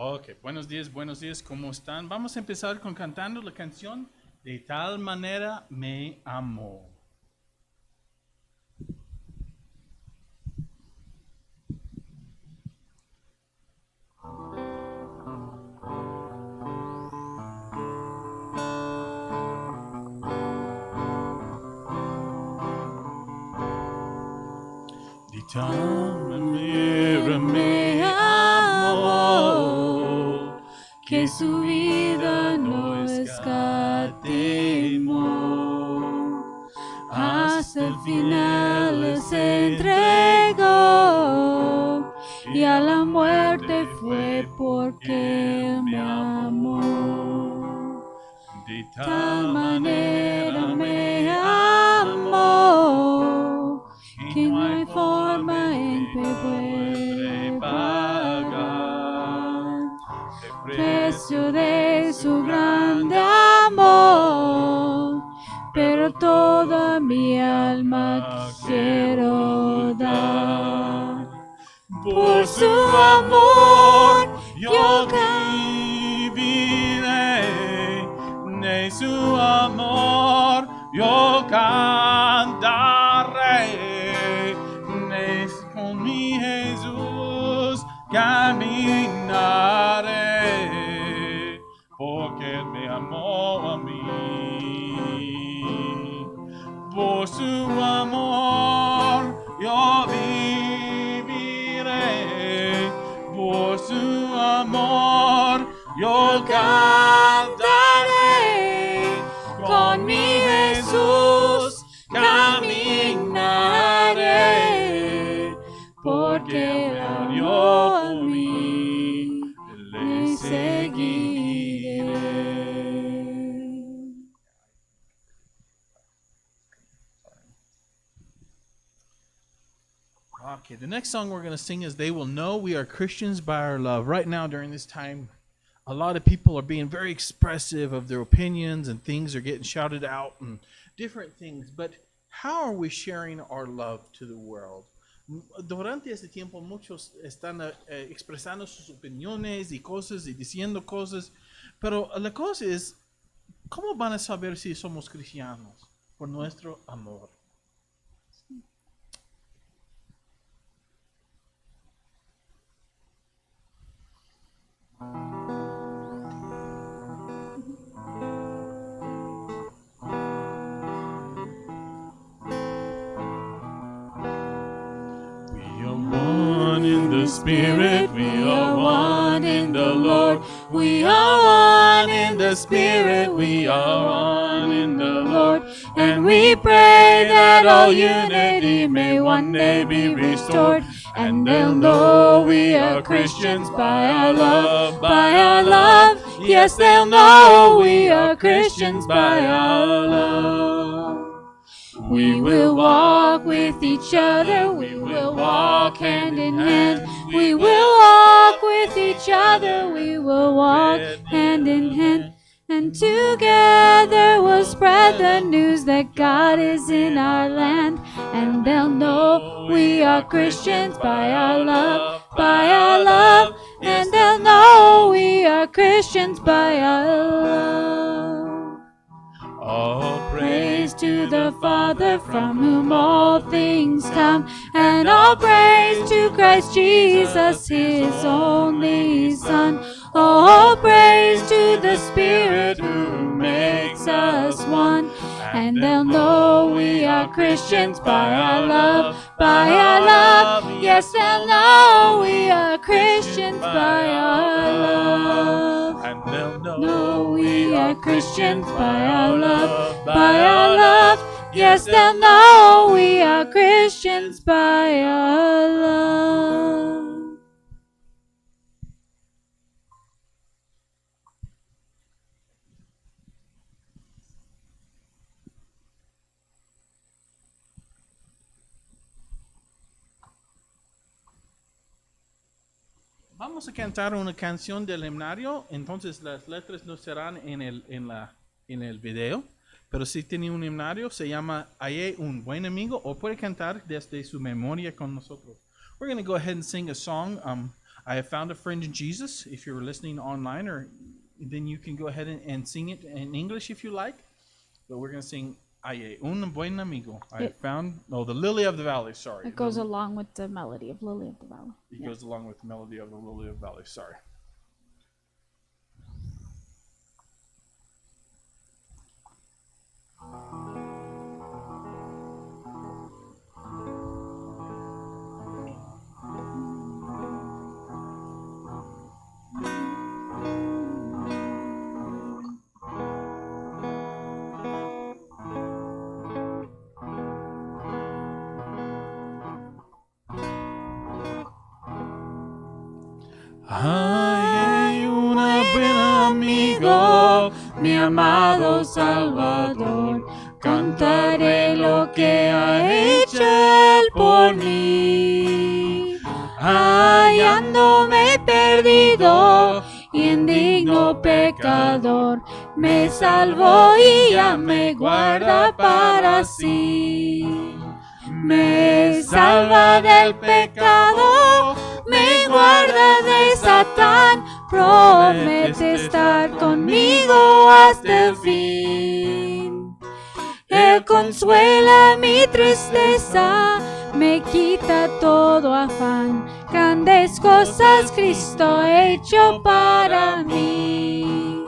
Ok, buenos días, ¿cómo están? Vamos a empezar con cantando la canción De tal manera me amó. De tal manera me amó que su vida no escatimó. Hasta el final se entregó y a la muerte fue porque me amó. De tal manera me amó que no hay forma en que puede pagar el precio de su grande amor, pero toda mi alma quiero dar. Por su amor yo viviré, de su amor yo cantaré, con mi Jesús caminaré, porque Él me amó a mí. Por su amor yo viviré, por su amor yo cantaré, con mi Jesús caminaré, porque Él murió por mí, le seguiré. Okay, the next song we're going to sing is They Will Know We Are Christians by Our Love. Right now, during this time, a lot of people are being very expressive of their opinions and things are getting shouted out and different things. But how are we sharing our love to the world? Durante este tiempo muchos están expresando sus opiniones y cosas y diciendo cosas, pero la cosa es, ¿cómo van a saber si somos cristianos? Por nuestro amor. In the Spirit, we are one in the Lord. We are one in the Spirit, we are one in the Lord. And we pray that all unity may one day be restored. And they'll know we are Christians by our love, by our love. Yes, they'll know we are Christians by our love. We will walk with each other, we will walk hand in hand. We will walk with each other, we will walk hand in hand. And together we'll spread the news that God is in our land. And they'll know we are Christians by our love, by our love. And they'll know we are Christians by our love. All praise to the Father, from whom all things come, and all praise to Christ Jesus, His only Son. All praise to the Spirit who makes us one. And they'll know we are Christians by our love, by our love. Yes, they'll know we are Christians by our love. And they'll know we are Christians by our love, by our love. Yes, they'll know we are Christians by our love. Vamos a cantar una canción del himnario, entonces las letras no serán en el video, pero si tiene un himnario, se llama Hay un buen amigo, o puede cantar desde su memoria con nosotros. We're going to go ahead and sing a song. I have found a friend in Jesus. If you're listening online, or then you can go ahead and sing it in English if you like. But we're going to sing Hay un buen amigo. I have found, the Lily of the Valley, sorry. It goes along with the melody of Lily of the Valley. It goes along with the melody of the Lily of the Valley, sorry. Hay un buen amigo, mi amado Salvador. Cantaré lo que ha hecho Él por mí. Hallándome perdido, indigno pecador, me salvó y ya me guarda para sí. Me salva del pecado, me guarda de Satán, promete estar conmigo hasta el fin. Él consuela mi tristeza, me quita todo afán, grandes cosas Cristo ha hecho para mí.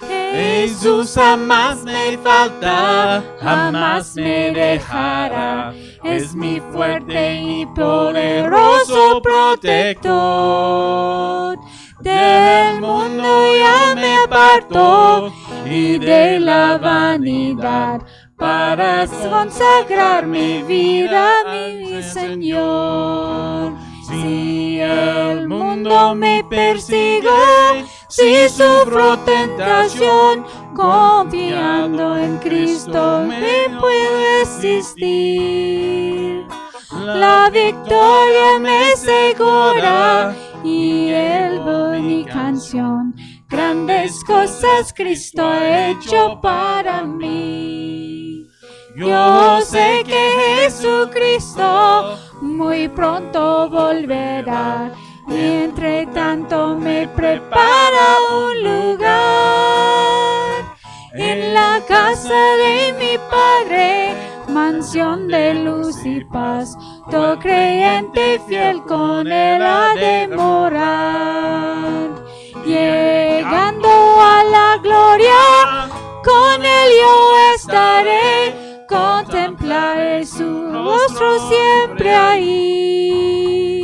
Jesús jamás me falta, jamás me dejará. Es mi fuerte y poderoso protector. Del mundo ya me apartó y de la vanidad para consagrar mi vida a mi Señor. Si el mundo me persigue, si sufro tentación, confiando en Cristo me puedo resistir. La victoria me segura y elvo mi canción. Grandes cosas Cristo ha hecho para mí. Yo sé que Jesucristo muy pronto volverá. Y entre tanto me prepara un lugar en la casa de mi Padre, mansión de luz y paz. Todo creyente fiel con Él ha de morar. Llegando a la gloria, con Él yo estaré. Contemplaré su rostro siempre ahí.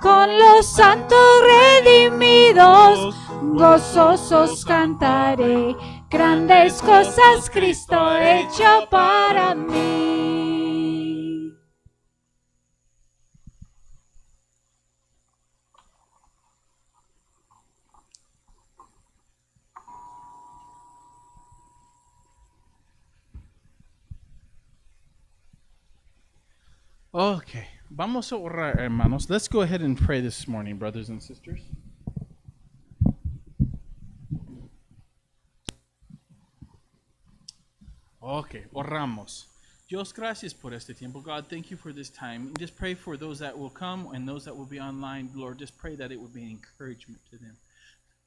Con los santos redimidos, gozosos cantaré. Grandes cosas Cristo ha hecho para mí. Okay, vamos a orar, hermanos. Let's go ahead and pray this morning, brothers and sisters. Okay, oramos. Dios, gracias por este tiempo. God, thank you for this time. Just pray for those that will come and those that will be online. Lord, just pray that it would be an encouragement to them.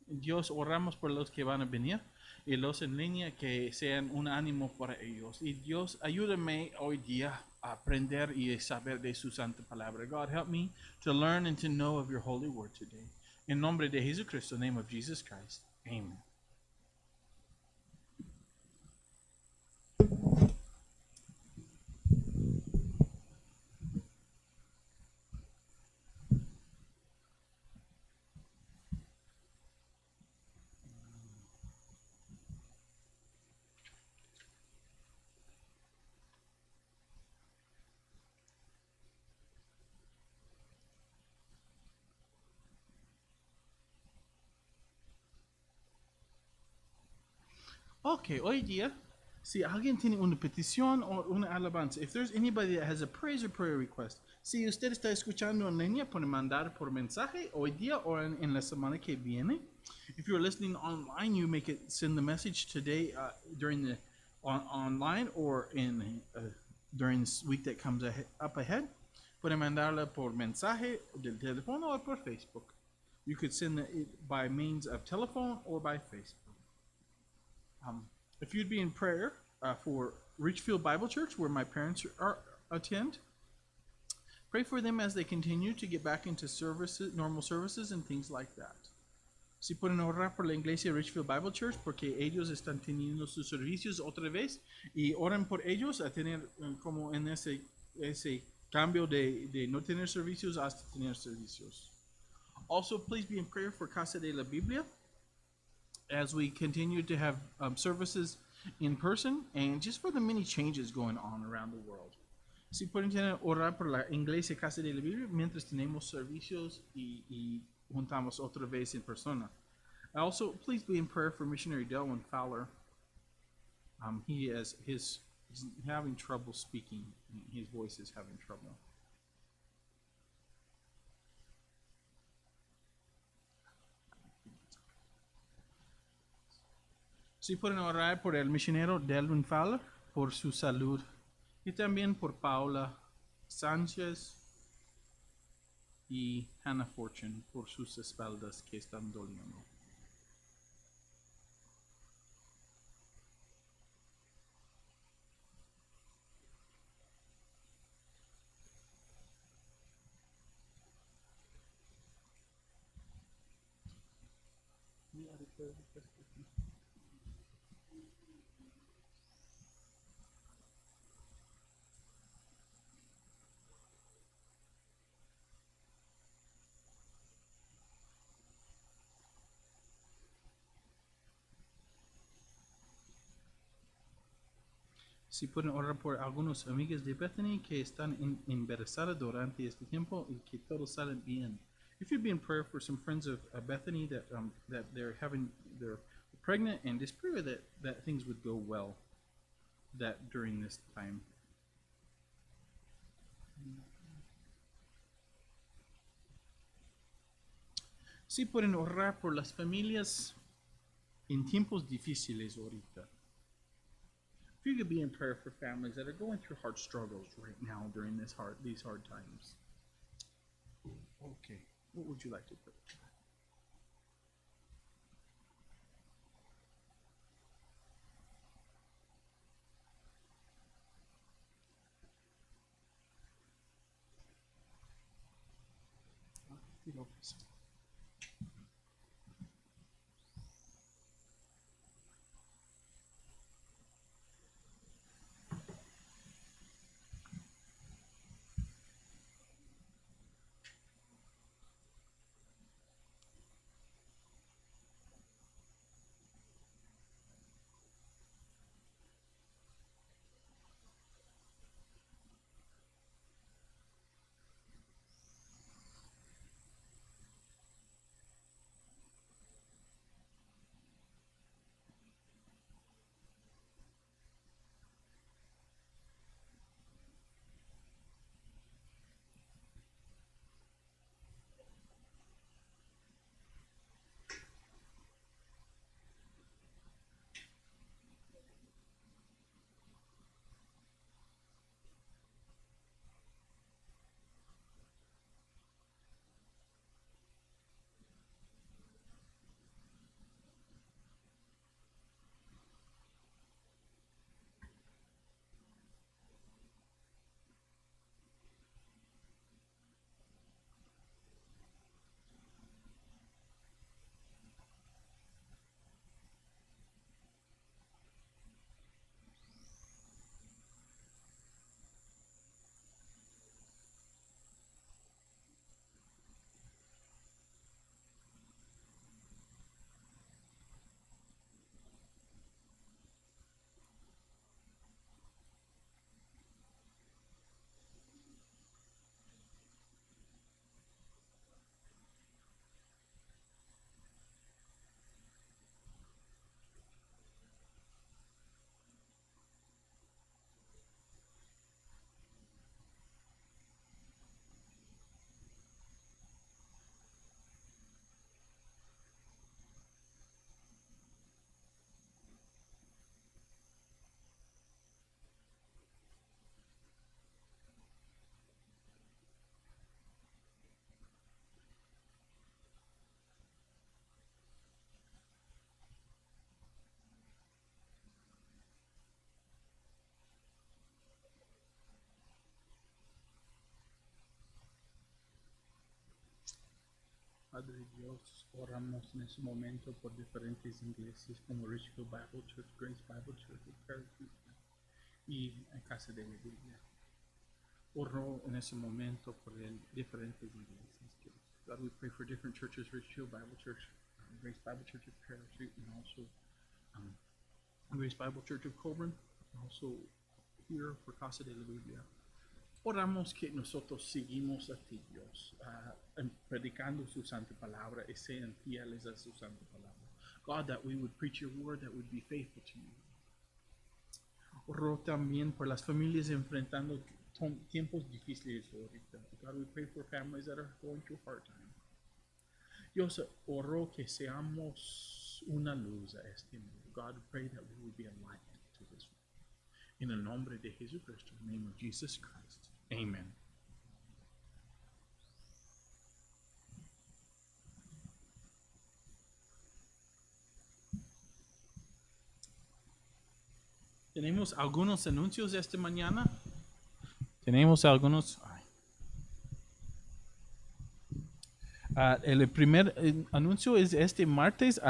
Dios, oramos por los que van a venir y los en línea, que sean un ánimo para ellos. Y Dios, ayúdame hoy día a aprender y saber de su santa palabra. God, help me to learn and to know of your holy word today. En nombre de Jesucristo, in the name of Jesus Christ. Amen. Okay, hoy día, si alguien tiene una petición o una alabanza, if there's anybody that has a praise or prayer request, si usted está escuchando en línea, puede mandar por mensaje hoy día o en la semana que viene. If you're listening online, you make it send the message today during the online or in during this week that comes up ahead. Pueden mandarla por mensaje del teléfono o por Facebook. You could send it by means of telephone or by Facebook. If you'd be in prayer for Richfield Bible Church, where my parents attend, pray for them as they continue to get back into services, normal services, and things like that. Si pueden orar por la iglesia Richfield Bible Church, porque ellos están teniendo sus servicios otra vez, y oren por ellos a tener como en ese cambio de no tener servicios hasta tener servicios. Also, please be in prayer for Casa de la Biblia as we continue to have services in person and just for the many changes going on around the world. Si pueden orar por la iglesia Casa de la Biblia mientras tenemos servicios y juntamos otra vez en persona. Also, please be in prayer for missionary Delwyn Fowler. He's having trouble speaking. His voice is having trouble. Si pueden orar por el misionero Delwyn Fowler, por su salud, y también por Paula Sánchez y Hannah Fortune, por sus espaldas que están doliendo. Si pueden orar por algunos amigas de Bethany que están embarazadas durante este tiempo y que todo sale bien. If you'd be in prayer for some friends of Bethany that they're pregnant, and just pray that things would go well that during this time. Si pueden orar por las familias en tiempos difíciles ahorita. If you could be in prayer for families that are going through hard struggles right now during these hard times. Okay, what would you like to pray? Padre Dios, oramos en ese momento por diferentes iglesias como Richfield Bible Church, Grace Bible Church, Paraclete y Casa de la Biblia. Oro en ese momento por diferentes iglesias. God, we pray for different churches, Richfield Bible Church, Grace Bible Church of Paraclete, and also Grace Bible Church of Coburn, and also here for Casa de la Biblia. Oramos que nosotros seguimos a ti, Dios, predicando su santa palabra y sean fieles a su santa palabra. God, that we would preach your word, that would be faithful to you. Oro también por las familias enfrentando tiempos difíciles ahorita. God, we pray for families that are going through hard time. Dios, oro que seamos una luz a este mundo. God, we pray that we will be a light to this world. En el nombre de Jesucristo, in the name of Jesus Christ. Amen. Tenemos algunos anuncios esta mañana. Tenemos algunos. El primer anuncio es este martes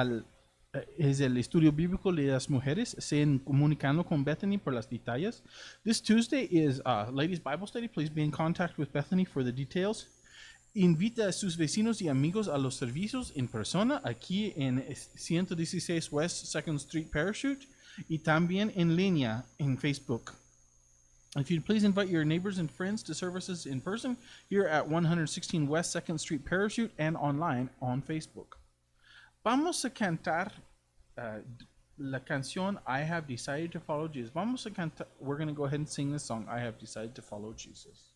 es el estudio bíblico de las mujeres. Se comunicando con Bethany por las detalles. This Tuesday is Ladies Bible Study. Please be in contact with Bethany for the details. Invita a sus vecinos y amigos a los servicios en persona aquí en 116 West 2nd Street Parachute y también en línea en Facebook. If you'd please invite your neighbors and friends to services in person here at 116 West 2nd Street Parachute and online on Facebook. Vamos a cantar la canción I Have Decided to Follow Jesus. Vamos a cantar, we're going to go ahead and sing the song I Have Decided to Follow Jesus.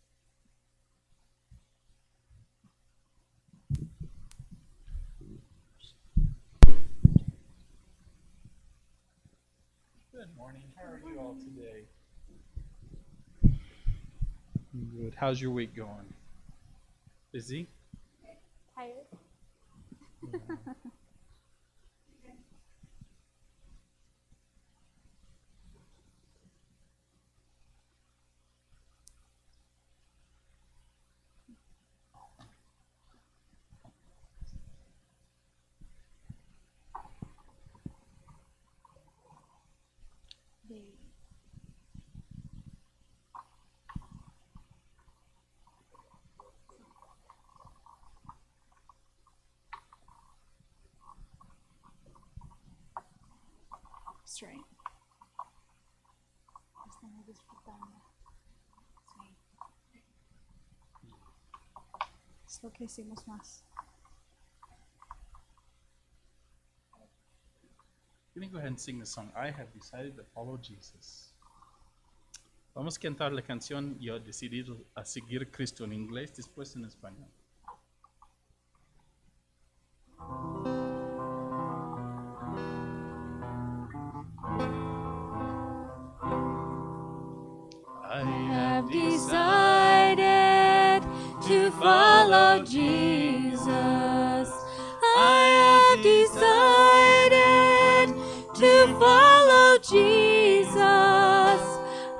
Good morning. How are you all today? Good. How's your week going? Busy? Tired. That's right. Estamos disfrutando. Sí. Es lo que hicimos más. I'm going to go ahead and sing the song I Have Decided to Follow Jesus. Vamos a cantar la canción Yo he decidido a seguir Cristo en inglés, después en español. I have decided to follow Jesus. I have decided to follow Jesus.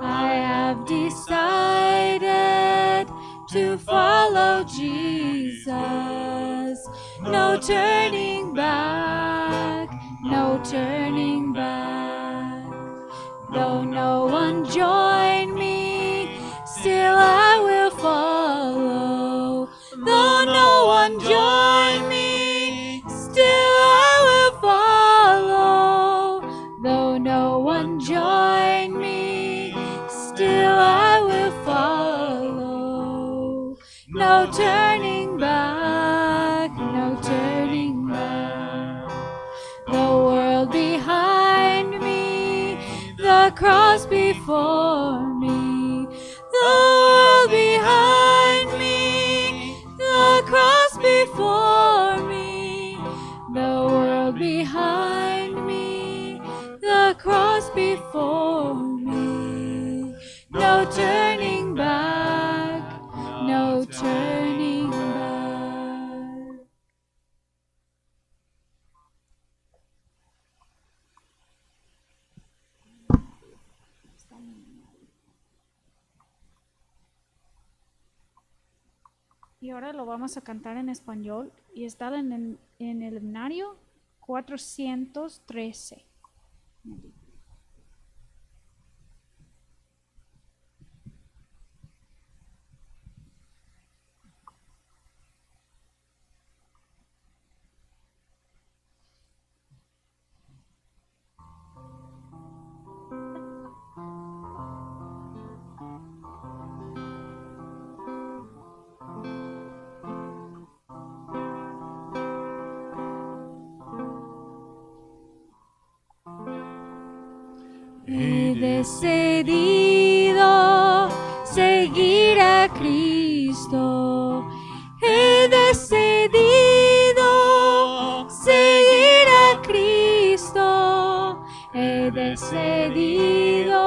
I have decided to follow Jesus. No turning back, no turning back. Though no one join me, still I will follow. Though no one join me, still I will follow. Though no one join me, still I will follow. No turning back, no turning back. The world behind me, the cross before me, the world behind me, the cross before me, the world behind me, the cross before me. No turning back, no turning back. Y ahora lo vamos a cantar en español y está en el himnario 413. He decidido seguir a Cristo. He decidido seguir a Cristo. He decidido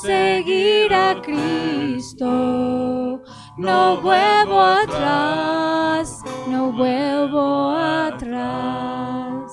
seguir a Cristo. No vuelvo atrás, no vuelvo atrás.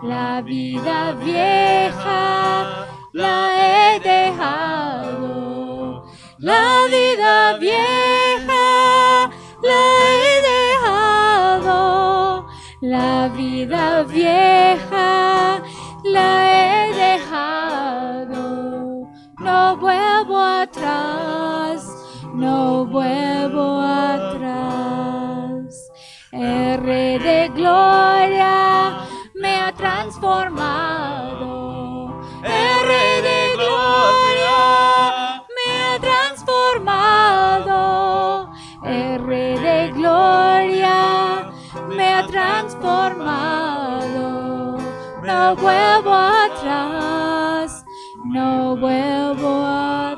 La vida vieja la he dejado. La vida vieja la he dejado. La vida vieja la he dejado. No vuelvo atrás, no vuelvo atrás. El Rey de Gloria me ha transformado. El Rey de Gloria me ha transformado. El Rey de Gloria me ha transformado. No vuelvo atrás, no vuelvo atrás.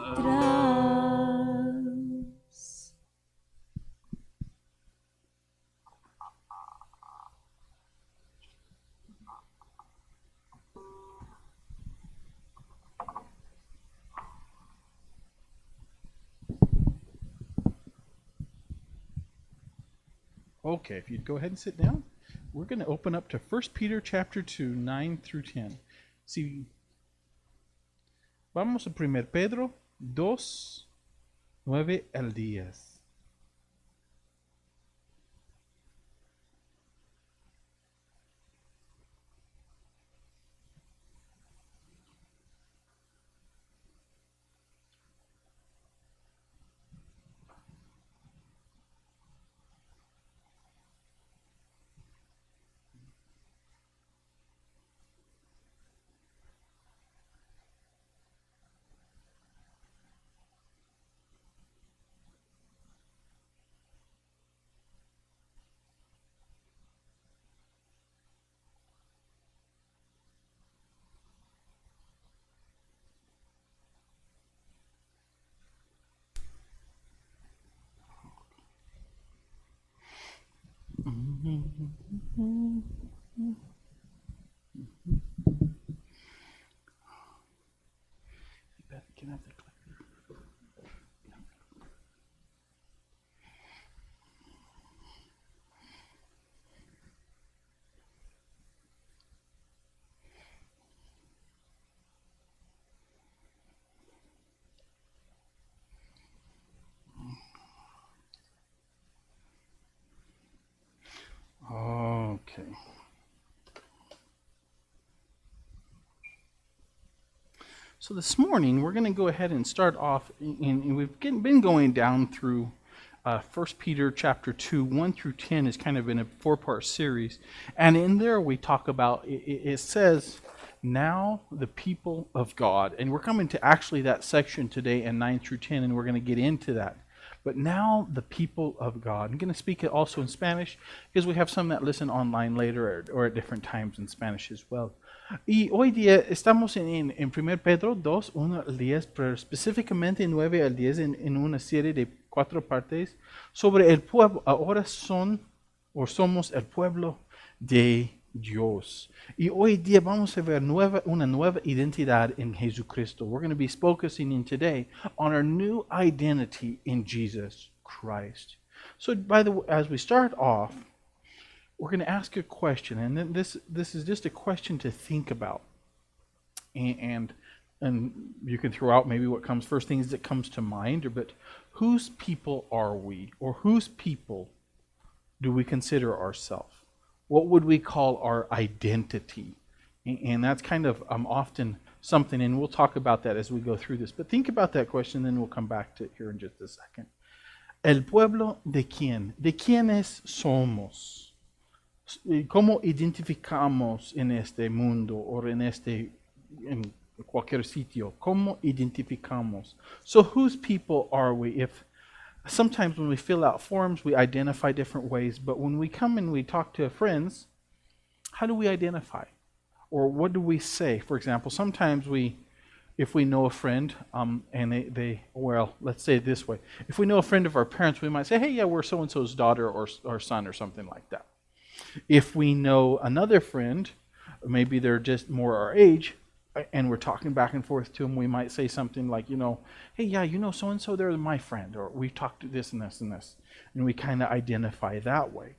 Okay, if you'd go ahead and sit down, we're going to open up to 1 Peter chapter 2, 9 through 10. Si vamos a 1 Pedro 2, 9 al 10. Can I have the clicker? Okay. So this morning we're going to go ahead and start off, and we've been going down through 1 Peter chapter 2, 1 through 10 is kind of in a 4-part series. And in there we talk about, it says, now the people of God. And we're coming to actually that section today in 9 through 10, and we're going to get into that. But now the people of God. I'm going to speak it also in Spanish because we have some that listen online later or at different times in Spanish as well. Y hoy día estamos en 1 Pedro 2, 1 al 10, pero específicamente 9 al 10 en una serie de 4 partes sobre el pueblo. Ahora somos el pueblo de Dios. Y hoy día vamos a ver una nueva identidad en Jesucristo. We're going to be focusing in today on our new identity in Jesus Christ. So as we start off, we're going to ask a question, and then this is just a question to think about. And and you can throw out maybe what comes first things that comes to mind, but whose people are we, or whose people do we consider ourselves? What would we call our identity? And that's kind of often something, and we'll talk about that as we go through this. But think about that question, then we'll come back to it here in just a second. El pueblo de quién? ¿De quiénes somos? ¿Cómo identificamos en este mundo o en cualquier sitio? ¿Cómo identificamos? So whose people are we? If sometimes when we fill out forms, we identify different ways, but when we come and we talk to friends, how do we identify? Or what do we say? For example, sometimes if we know a friend, and well, let's say it this way. If we know a friend of our parents, we might say, hey, yeah, we're so-and-so's daughter or son or something like that. If we know another friend, maybe they're just more our age, and we're talking back and forth to them, we might say something like, hey, yeah, so-and-so, they're my friend, or we've talked to this and this and this. And we kind of identify that way.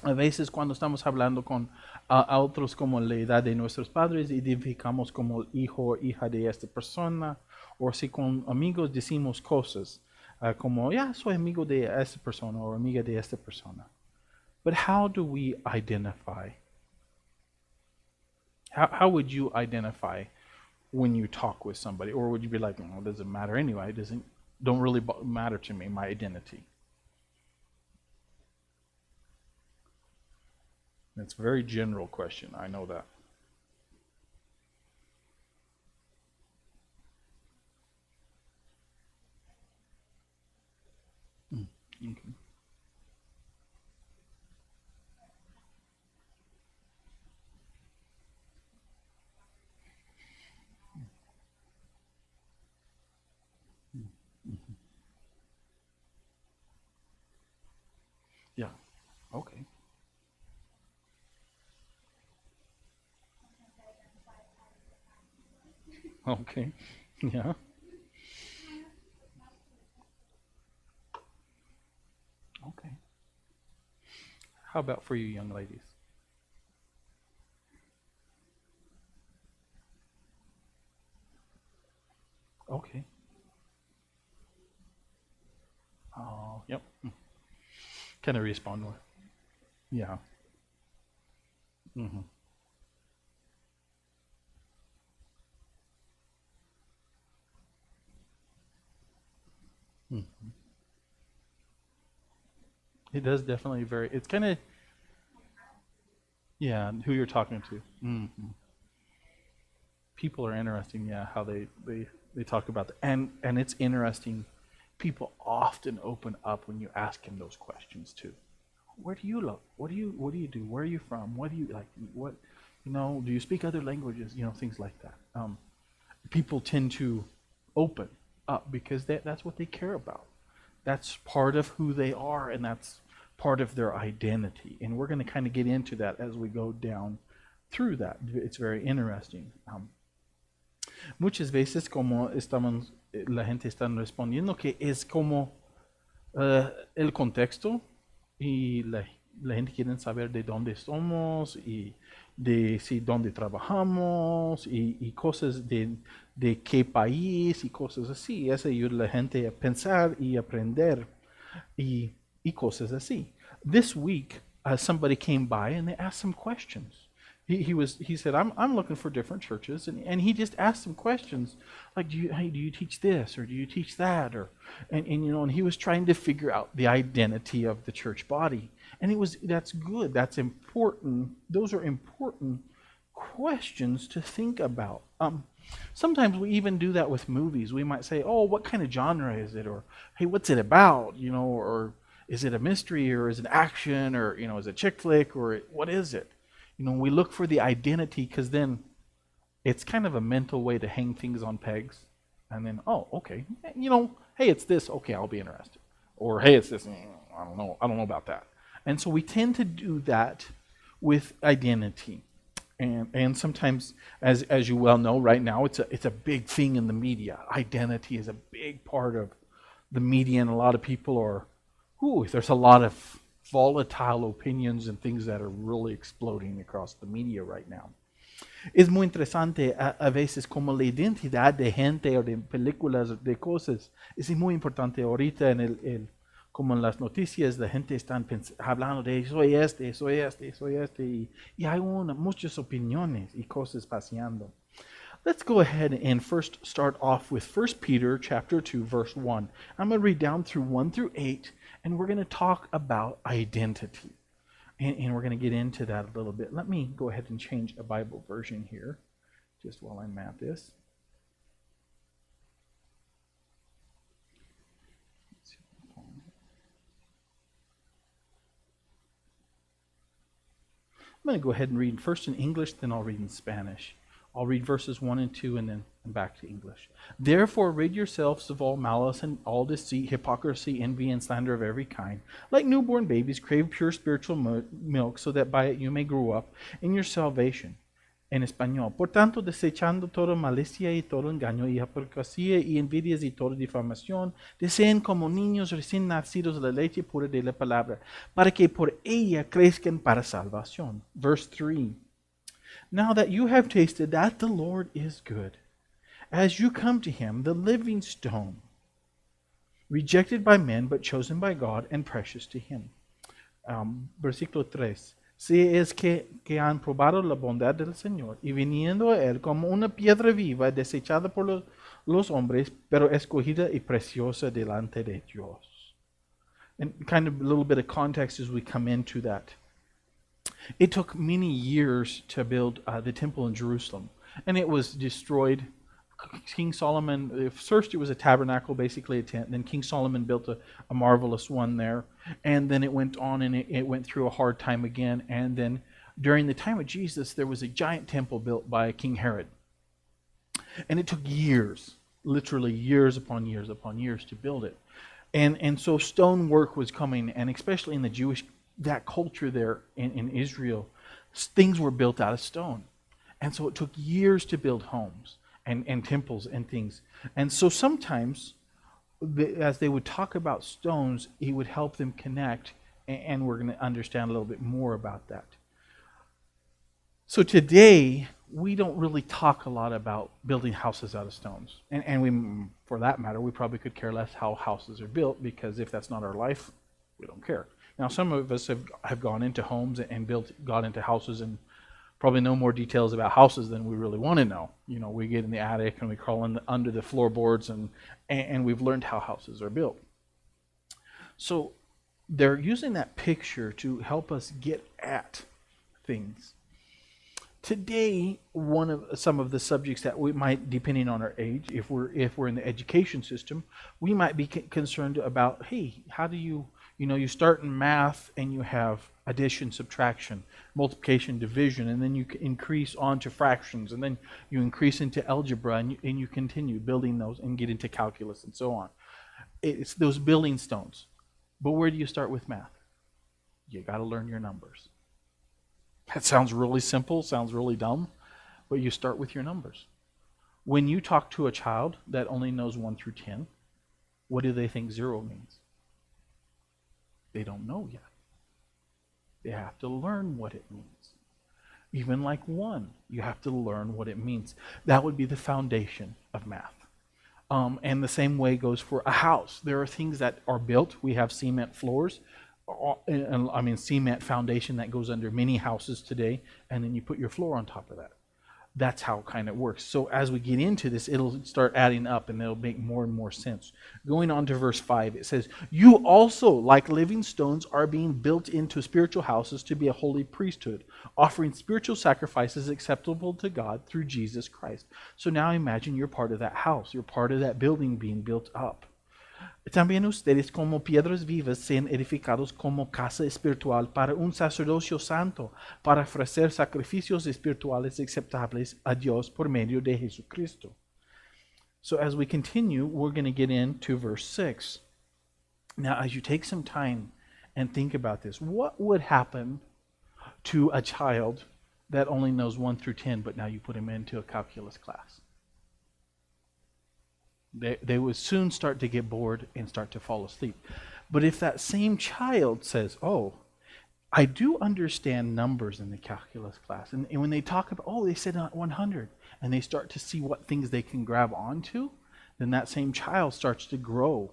A veces cuando estamos hablando con a otros como la edad de nuestros padres, identificamos como hijo o hija de esta persona, o si con amigos decimos cosas como, ya, soy amigo de esta persona o amiga de esta persona. But how do we identify? How would you identify when you talk with somebody? Or would you be like, well, it doesn't matter anyway, don't really matter to me, my identity? It's a very general question, I know that. Okay. Yeah, okay. Okay, yeah. Okay. How about for you young ladies? Okay. Oh, yep. Can I respond more? Yeah. Mm-hmm. Mm. It does definitely vary. It's kind of, yeah, who you're talking to. Mm-hmm. People are interesting, yeah, how they talk about that. And it's interesting. People often open up when you ask them those questions too. Where do you live? What do you do? Where are you from? What do you like? What do you speak other languages? Things like that. People tend to open up because that's what they care about. That's part of who they are, and that's part of their identity. And we're going to kind of get into that as we go down through that. It's very interesting. Muchas veces como la gente está respondiendo que es como el contexto y la gente quiere saber de dónde somos y de si dónde trabajamos y cosas de qué país y cosas así. Eso ayuda a la gente a pensar y aprender y cosas así. This week, somebody came by and they asked some questions. He said, I'm looking for different churches, and he just asked some questions like, do you teach this or do you teach that, and he was trying to figure out the identity of the church body, and that's good, that's important. Those are important questions to think about. Sometimes we even do that with movies. We might say, oh, what kind of genre is it, or hey, what's it about, or is it a mystery, or is it action, or is it chick flick, or what is it? We look for the identity because then it's kind of a mental way to hang things on pegs. And then, oh, okay, hey, it's this, okay, I'll be interested. Or hey, it's this, I don't know about that. And so we tend to do that with identity. And sometimes, as you well know, right now, it's a big thing in the media. Identity is a big part of the media, and a lot of people are, there's a lot of volatile opinions and things that are really exploding across the media right now. Es muy interesante a veces como la identidad de gente o de películas, de cosas, es muy importante ahorita como en las noticias, la gente está hablando de soy este, y hay muchas opiniones y cosas paseando. Let's go ahead and first start off with 1 Peter chapter 2, verse 1. I'm going to read down through 1 through 8, and we're going to talk about identity. And we're going to get into that a little bit. Let me go ahead and change a Bible version here, just while I'm at this. I'm going to go ahead and read first in English, then I'll read in Spanish. I'll read verses 1 and 2 and then back to English. Therefore, rid yourselves of all malice and all deceit, hypocrisy, envy, and slander of every kind. Like newborn babies, crave pure spiritual milk, so that by it you may grow up in your salvation. En español, por tanto, desechando toda malicia y todo engaño y hipocresía y envidias y toda difamación, deseen como niños recién nacidos la leche pura de la palabra, para que por ella crezcan para salvación. Verse 3. Now that you have tasted that the Lord is good, as you come to him, the living stone, rejected by men but chosen by God and precious to him. Versículo 3. Si es que han probado la bondad del Señor y viniendo a Él como una piedra viva desechada por los hombres, pero escogida y preciosa delante de Dios. And kind of a little bit of context as we come into that. It took many years to build the temple in Jerusalem, and it was destroyed. King Solomon, first it was a tabernacle, basically a tent. Then King Solomon built a marvelous one there. And then it went on and it went through a hard time again. And then during the time of Jesus, there was a giant temple built by King Herod. And it took years, literally years upon years to build it. And so stonework was coming, and especially in the Jewish, that culture there in Israel, things were built out of stone. And so it took years to build homes and temples and things. And so sometimes, as they would talk about stones, he would help them connect, and we're going to understand a little bit more about that. So today, we don't really talk a lot about building houses out of stones. And we, for that matter, we probably could care less how houses are built, because if that's not our life, we don't care. Now, some of us have gone into homes and got into houses and probably know more details about houses than we really want to know. You know, we get in the attic and we crawl under the floorboards, and we've learned how houses are built. So they're using that picture to help us get at things. Today, some of the subjects that we might, depending on our age, if we're in the education system, we might be concerned about, hey, how do you start in math and you have addition, subtraction, multiplication, division, and then you increase on to fractions, and then you increase into algebra, and you continue building those and get into calculus and so on. It's those building stones. But where do you start with math? You got to learn your numbers. That sounds really simple, sounds really dumb, but you start with your numbers. When you talk to a child that only knows 1 through 10, what do they think 0 means? They don't know yet. They have to learn what it means. Even like 1, you have to learn what it means. That would be the foundation of math. And the same way goes for a house. There are things that are built. We have cement floors. Cement foundation that goes under many houses today, and then you put your floor on top of that. That's how it kind of works. So as we get into this, it'll start adding up, and it'll make more and more sense. Going on to verse 5, it says, "You also, like living stones, are being built into spiritual houses to be a holy priesthood, offering spiritual sacrifices acceptable to God through Jesus Christ." So now imagine you're part of that house. You're part of that building being built up. También ustedes como piedras vivas sean edificados como casa espiritual para un sacerdocio santo, para ofrecer sacrificios espirituales aceptables a Dios por medio de Jesucristo. So as we continue, we're going to get into verse 6. Now, as you take some time and think about this, what would happen to a child that only knows 1 through 10, but now you put him into a calculus class? They would soon start to get bored and start to fall asleep. But if that same child says, "Oh, I do understand numbers in the calculus class. And when they talk about, they said 100, and they start to see what things they can grab onto, then that same child starts to grow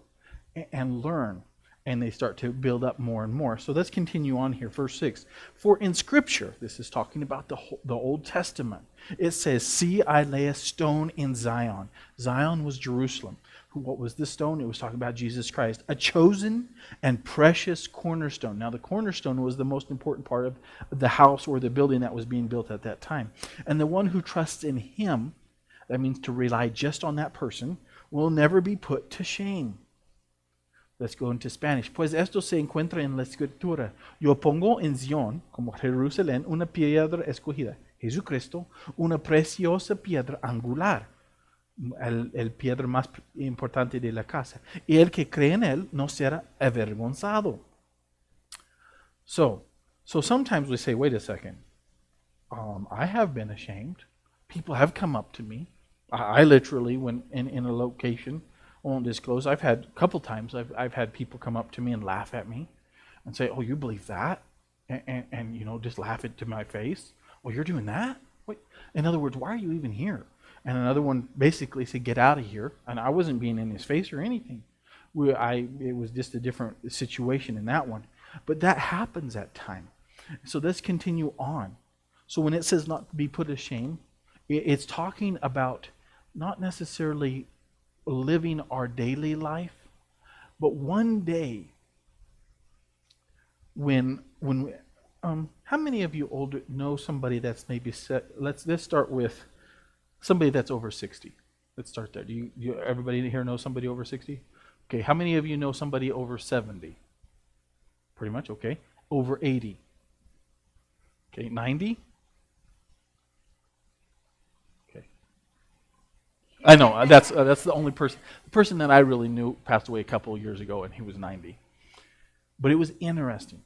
and learn, and they start to build up more and more. So let's continue on here. Verse 6. For in Scripture, this is talking about the Old Testament, it says, see, I lay a stone in Zion. Zion was Jerusalem. What was the stone? It was talking about Jesus Christ, a chosen and precious cornerstone. Now, the cornerstone was the most important part of the house or the building that was being built at that time. And the one who trusts in him, that means to rely just on that person, will never be put to shame. Let's go into Spanish. Pues esto se encuentra en la Escritura. Yo pongo en Zion, como Jerusalén, una piedra escogida. Jesucristo, una preciosa piedra angular. El piedra más importante de la casa. Y el que cree en él no será avergonzado. So sometimes we say, wait a second. I have been ashamed. People have come up to me. I literally, when in a location, I won't disclose, I've had a couple times, I've had people come up to me and laugh at me and say, oh, you believe that? And just laugh it to my face. Oh, you're doing that? Wait. In other words, why are you even here? And another one basically said, get out of here. And I wasn't being in his face or anything. It was just a different situation in that one. But that happens at times. So let's continue on. So when it says not to be put to shame, it's talking about not necessarily living our daily life, but one day when how many of you older know somebody that's maybe let's start with somebody that's over 60. Let's start there. Do you everybody here know somebody over 60? Okay, how many of you know somebody over 70? Pretty much, okay. Over 80. Okay, 90? Okay. I know, that's the only person. The person that I really knew passed away a couple of years ago, and he was 90. But it was interesting.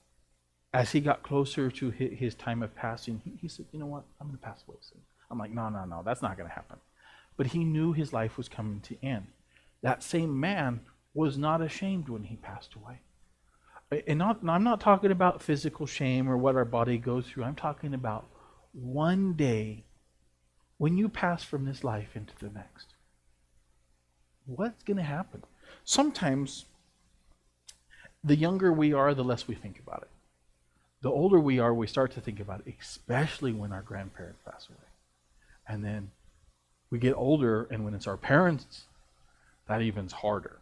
As he got closer to his time of passing, he said, you know what, I'm going to pass away soon. I'm like, no, that's not going to happen. But he knew his life was coming to end. That same man was not ashamed when he passed away. And I'm not talking about physical shame or what our body goes through. I'm talking about one day when you pass from this life into the next. What's going to happen? Sometimes the younger we are, the less we think about it. The older we are, we start to think about it, especially when our grandparents pass away. And then we get older, and when it's our parents, that even's harder.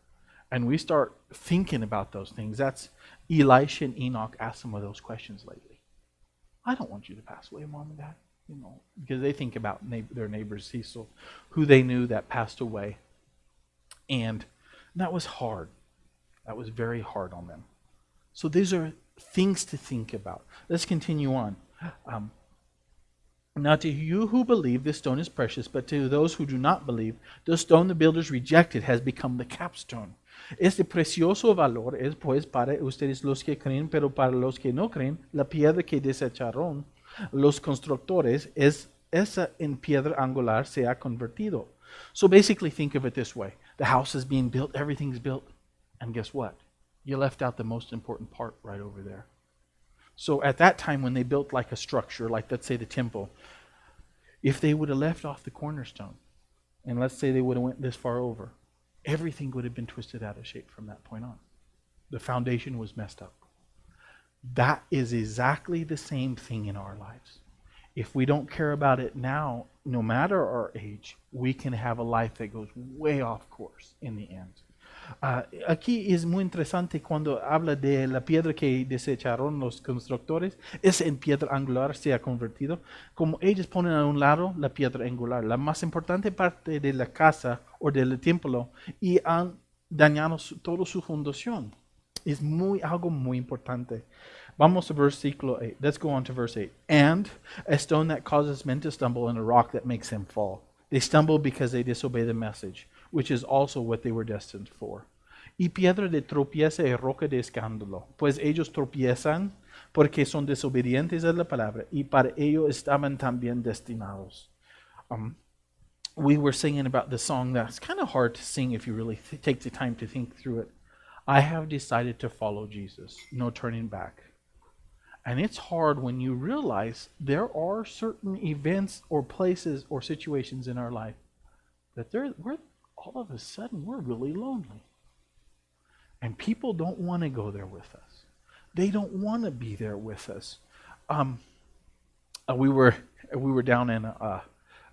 And we start thinking about those things. That's Elisha and Enoch asked some of those questions lately. I don't want you to pass away, Mom and Dad. Because they think about their neighbor Cecil, who they knew that passed away. And that was hard. That was very hard on them. So these are things to think about. Let's continue on. Now to you who believe, this stone is precious, but to those who do not believe, the stone the builders rejected has become the capstone. Este precioso valor es pues para ustedes los que creen, pero para los que no creen, la piedra que desecharon los constructores es esa en piedra angular se ha convertido. So basically think of it this way. The house is being built, everything's built, and guess what? You left out the most important part right over there. So at that time when they built like a structure, like let's say the temple, if they would have left off the cornerstone, and let's say they would have went this far over, everything would have been twisted out of shape from that point on. The foundation was messed up. That is exactly the same thing in our lives. If we don't care about it now, no matter our age, we can have a life that goes way off course in the end. Aquí es muy interesante cuando habla de la piedra que desecharon los constructores, es en piedra angular se ha convertido, como ellos ponen a un lado la piedra angular, la más importante parte de la casa o del templo, y han dañado toda su fundación. Es algo muy importante. Vamos a versículo 8. Let's go on to verse 8. And a stone that causes men to stumble and a rock that makes them fall. They stumble because they disobey the message, which is also what they were destined for. Y piedra de tropiezo y roca de escándalo, pues ellos tropiezan porque son desobedientes a la palabra, y para ello estaban también destinados. We were singing about the song that's kind of hard to sing if you really take the time to think through it. I have decided to follow Jesus, no turning back. And it's hard when you realize there are certain events or places or situations in our life that we're all of a sudden we're really lonely. And people don't want to go there with us. They don't want to be there with us. We were down in a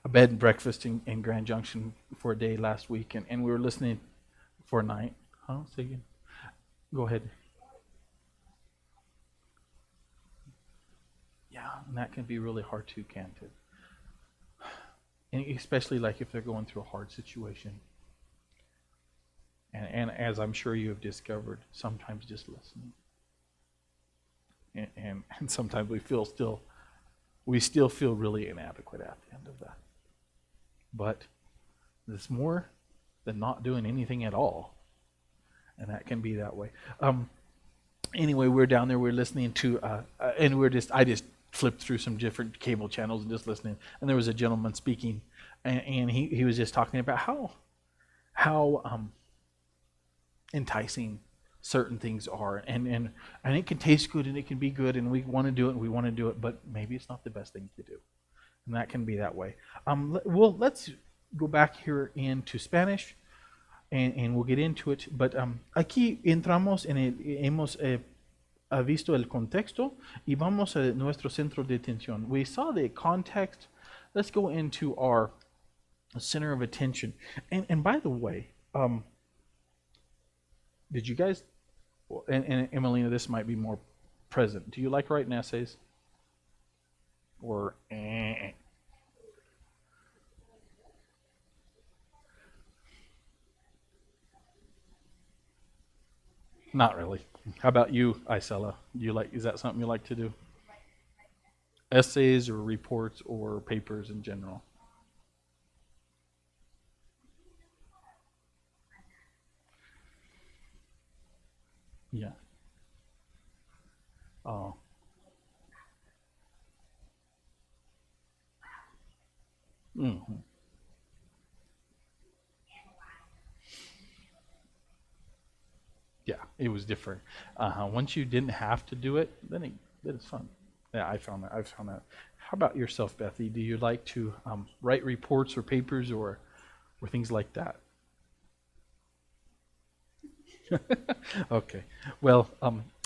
bed and breakfast in Grand Junction for a day last week, and we were listening for a night. Huh? Say again. Go ahead. Yeah, and that can be really hard too, can't it? And especially like if they're going through a hard situation. And as I'm sure you have discovered, sometimes just listening. And sometimes we still feel really inadequate at the end of that. But there's more than not doing anything at all. And that can be that way. Anyway, we're down there, we're listening to, and I just flipped through some different cable channels and just listening. And there was a gentleman speaking, and he was just talking about how enticing certain things are, and it can taste good and it can be good, and we want to do it, but maybe it's not the best thing to do, and that can be that way. Let's go back here into Spanish, and we'll get into it. But aquí entramos hemos visto el contexto y vamos a nuestro centro de atención. We saw the context. Let's go into our center of attention. And by the way, did you guys, and Emelina, this might be more present. Do you like writing essays? Or Not really. How about you, Isela? Is that something you like to do? Essays or reports or papers in general? Yeah. Oh. Hmm. Yeah, it was different. Once you didn't have to do it, then it's fun. Yeah, I found that. How about yourself, Bethy? Do you like to write reports or papers or things like that? Okay. Well,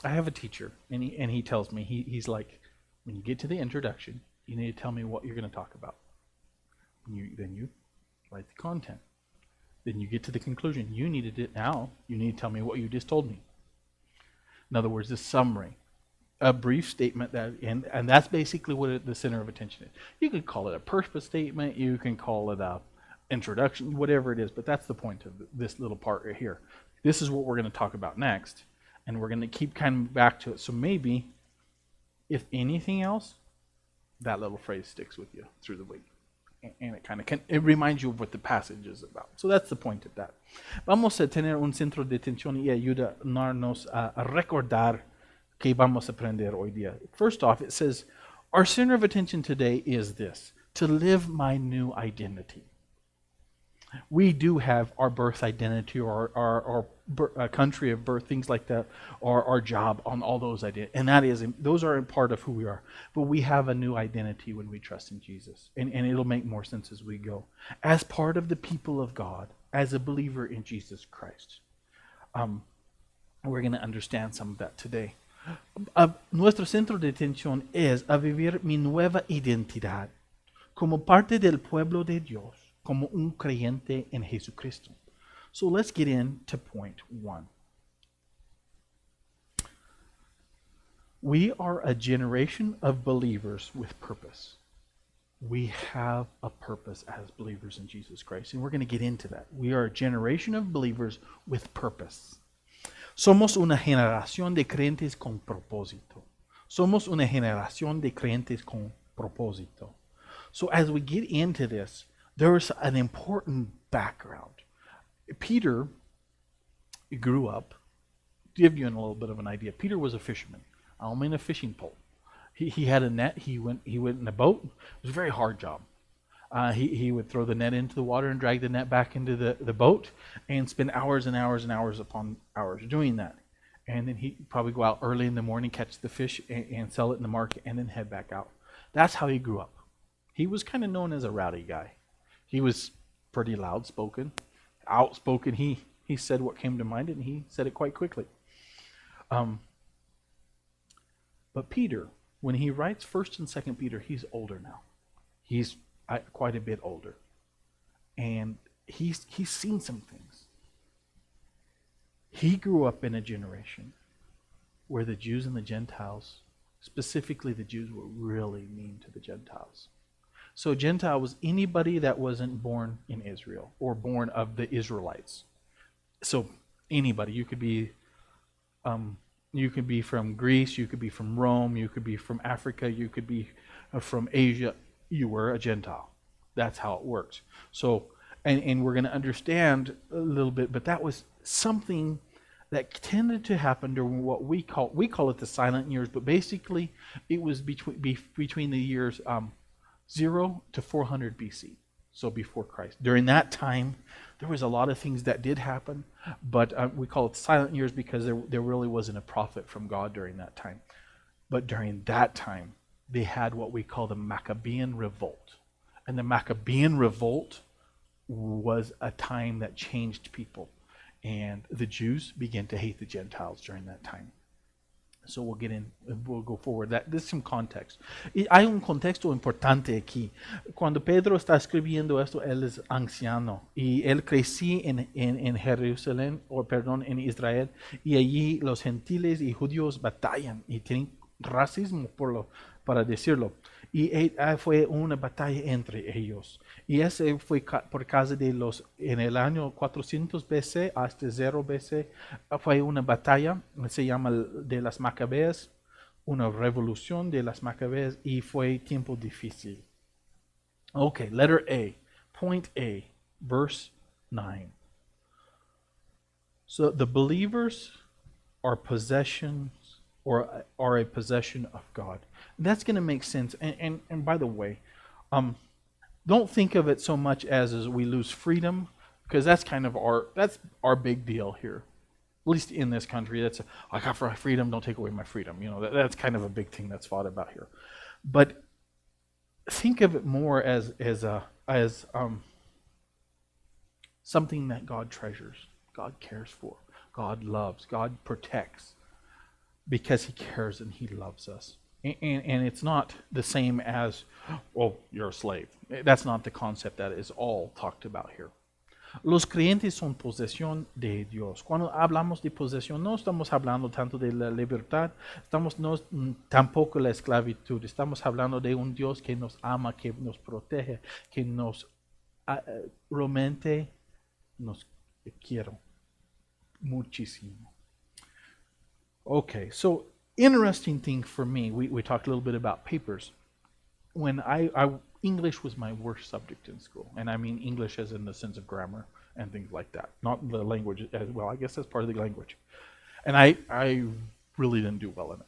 I have a teacher, and he tells me he's like, when you get to the introduction, you need to tell me what you're going to talk about. Then you write the content. Then you get to the conclusion. You need to tell me what you just told me. In other words, a summary, a brief statement and that's basically what the center of attention is. You could call it a purpose statement. You can call it a introduction, whatever it is. But that's the point of this little part right here. This is what we're going to talk about next, and we're going to keep kind of back to it. So maybe, if anything else, that little phrase sticks with you through the week. And it reminds you of what the passage is about. So that's the point of that. Vamos a tener un centro de atención y ayudarnos a recordar que vamos a aprender hoy día. First off, it says, our center of attention today is this: to live my new identity. We do have our birth identity, or our country of birth, things like that, or our job, on all those identities, and those are a part of who we are. But we have a new identity when we trust in Jesus, and it'll make more sense as we go. As part of the people of God, as a believer in Jesus Christ, we're going to understand some of that today. Nuestro centro de atención es a vivir mi nueva identidad como parte del pueblo de Dios, como un creyente en Jesucristo. So let's get into point one. We are a generation of believers with purpose. We have a purpose as believers in Jesus Christ, and we're going to get into that. We are a generation of believers with purpose. Somos una generación de creyentes con propósito. Somos una generación de creyentes con propósito. So as we get into this, there's an important background. Peter grew up, to give you a little bit of an idea. Peter was a fisherman, in a fishing pole. He had a net. He went in a boat. It was a very hard job. He would throw the net into the water and drag the net back into the boat and spend hours and hours and hours upon hours doing that. and then he'd probably go out early in the morning, catch the fish, and sell it in the market, and then head back out. That's how he grew up. He was kind of known as a rowdy guy. He was pretty loud spoken, outspoken. He said what came to mind, and he said it quite quickly. But Peter, when he writes 1st and 2nd Peter, he's older now. He's quite a bit older. And he's seen some things. He grew up in a generation where the Jews and the Gentiles, specifically the Jews, were really mean to the Gentiles. So Gentile was anybody that wasn't born in Israel or born of the Israelites. So anybody. You could be from Greece, you could be from Rome, you could be from Africa, you could be from Asia. You were a Gentile. That's how it works. So, and we're going to understand a little bit, but that was something that tended to happen during what we call it the silent years, but basically it was between the years 0 to 400 BC, so before Christ. During that time, there was a lot of things that did happen, but we call it silent years because there really wasn't a prophet from God during that time. But during that time, they had what we call the Maccabean Revolt. And the Maccabean Revolt was a time that changed people. And the Jews began to hate the Gentiles during that time. So we'll go forward. This is some context. Y hay un contexto importante aquí. Cuando Pedro está escribiendo esto, él es anciano. Y él crecí en Jerusalén, en Israel. Y allí los gentiles y judíos batallan y tienen racismo para decirlo. Y fue una batalla entre ellos. Y ese fue por causa de en el año 400 BC hasta 0 BC, fue una batalla, se llama de las Macabeas, una revolución de las Macabeas, y fue tiempo difícil. Okay, letter A, point A, verse 9. So the believers are possessions, or are a possession of God. That's going to make sense. And by the way, don't think of it so much as we lose freedom, because that's kind of our big deal here. At least in this country, that's I got freedom, don't take away my freedom. You know, that's kind of a big thing that's fought about here. But think of it more as something that God treasures, God cares for, God loves, God protects, because He cares and He loves us. And it's not the same as, well, you're a slave. That's not the concept that is all talked about here. Los creyentes son posesión de Dios. Cuando hablamos de posesión, no estamos hablando tanto de la libertad, tampoco la esclavitud. Estamos hablando de un Dios que nos ama, que nos protege, que nos realmente nos quiere muchísimo. Okay, so interesting thing for me, we talked a little bit about papers. When English was my worst subject in school, and I mean English as in the sense of grammar and things like that, not the language as well. I guess that's part of the language. And I really didn't do well in it.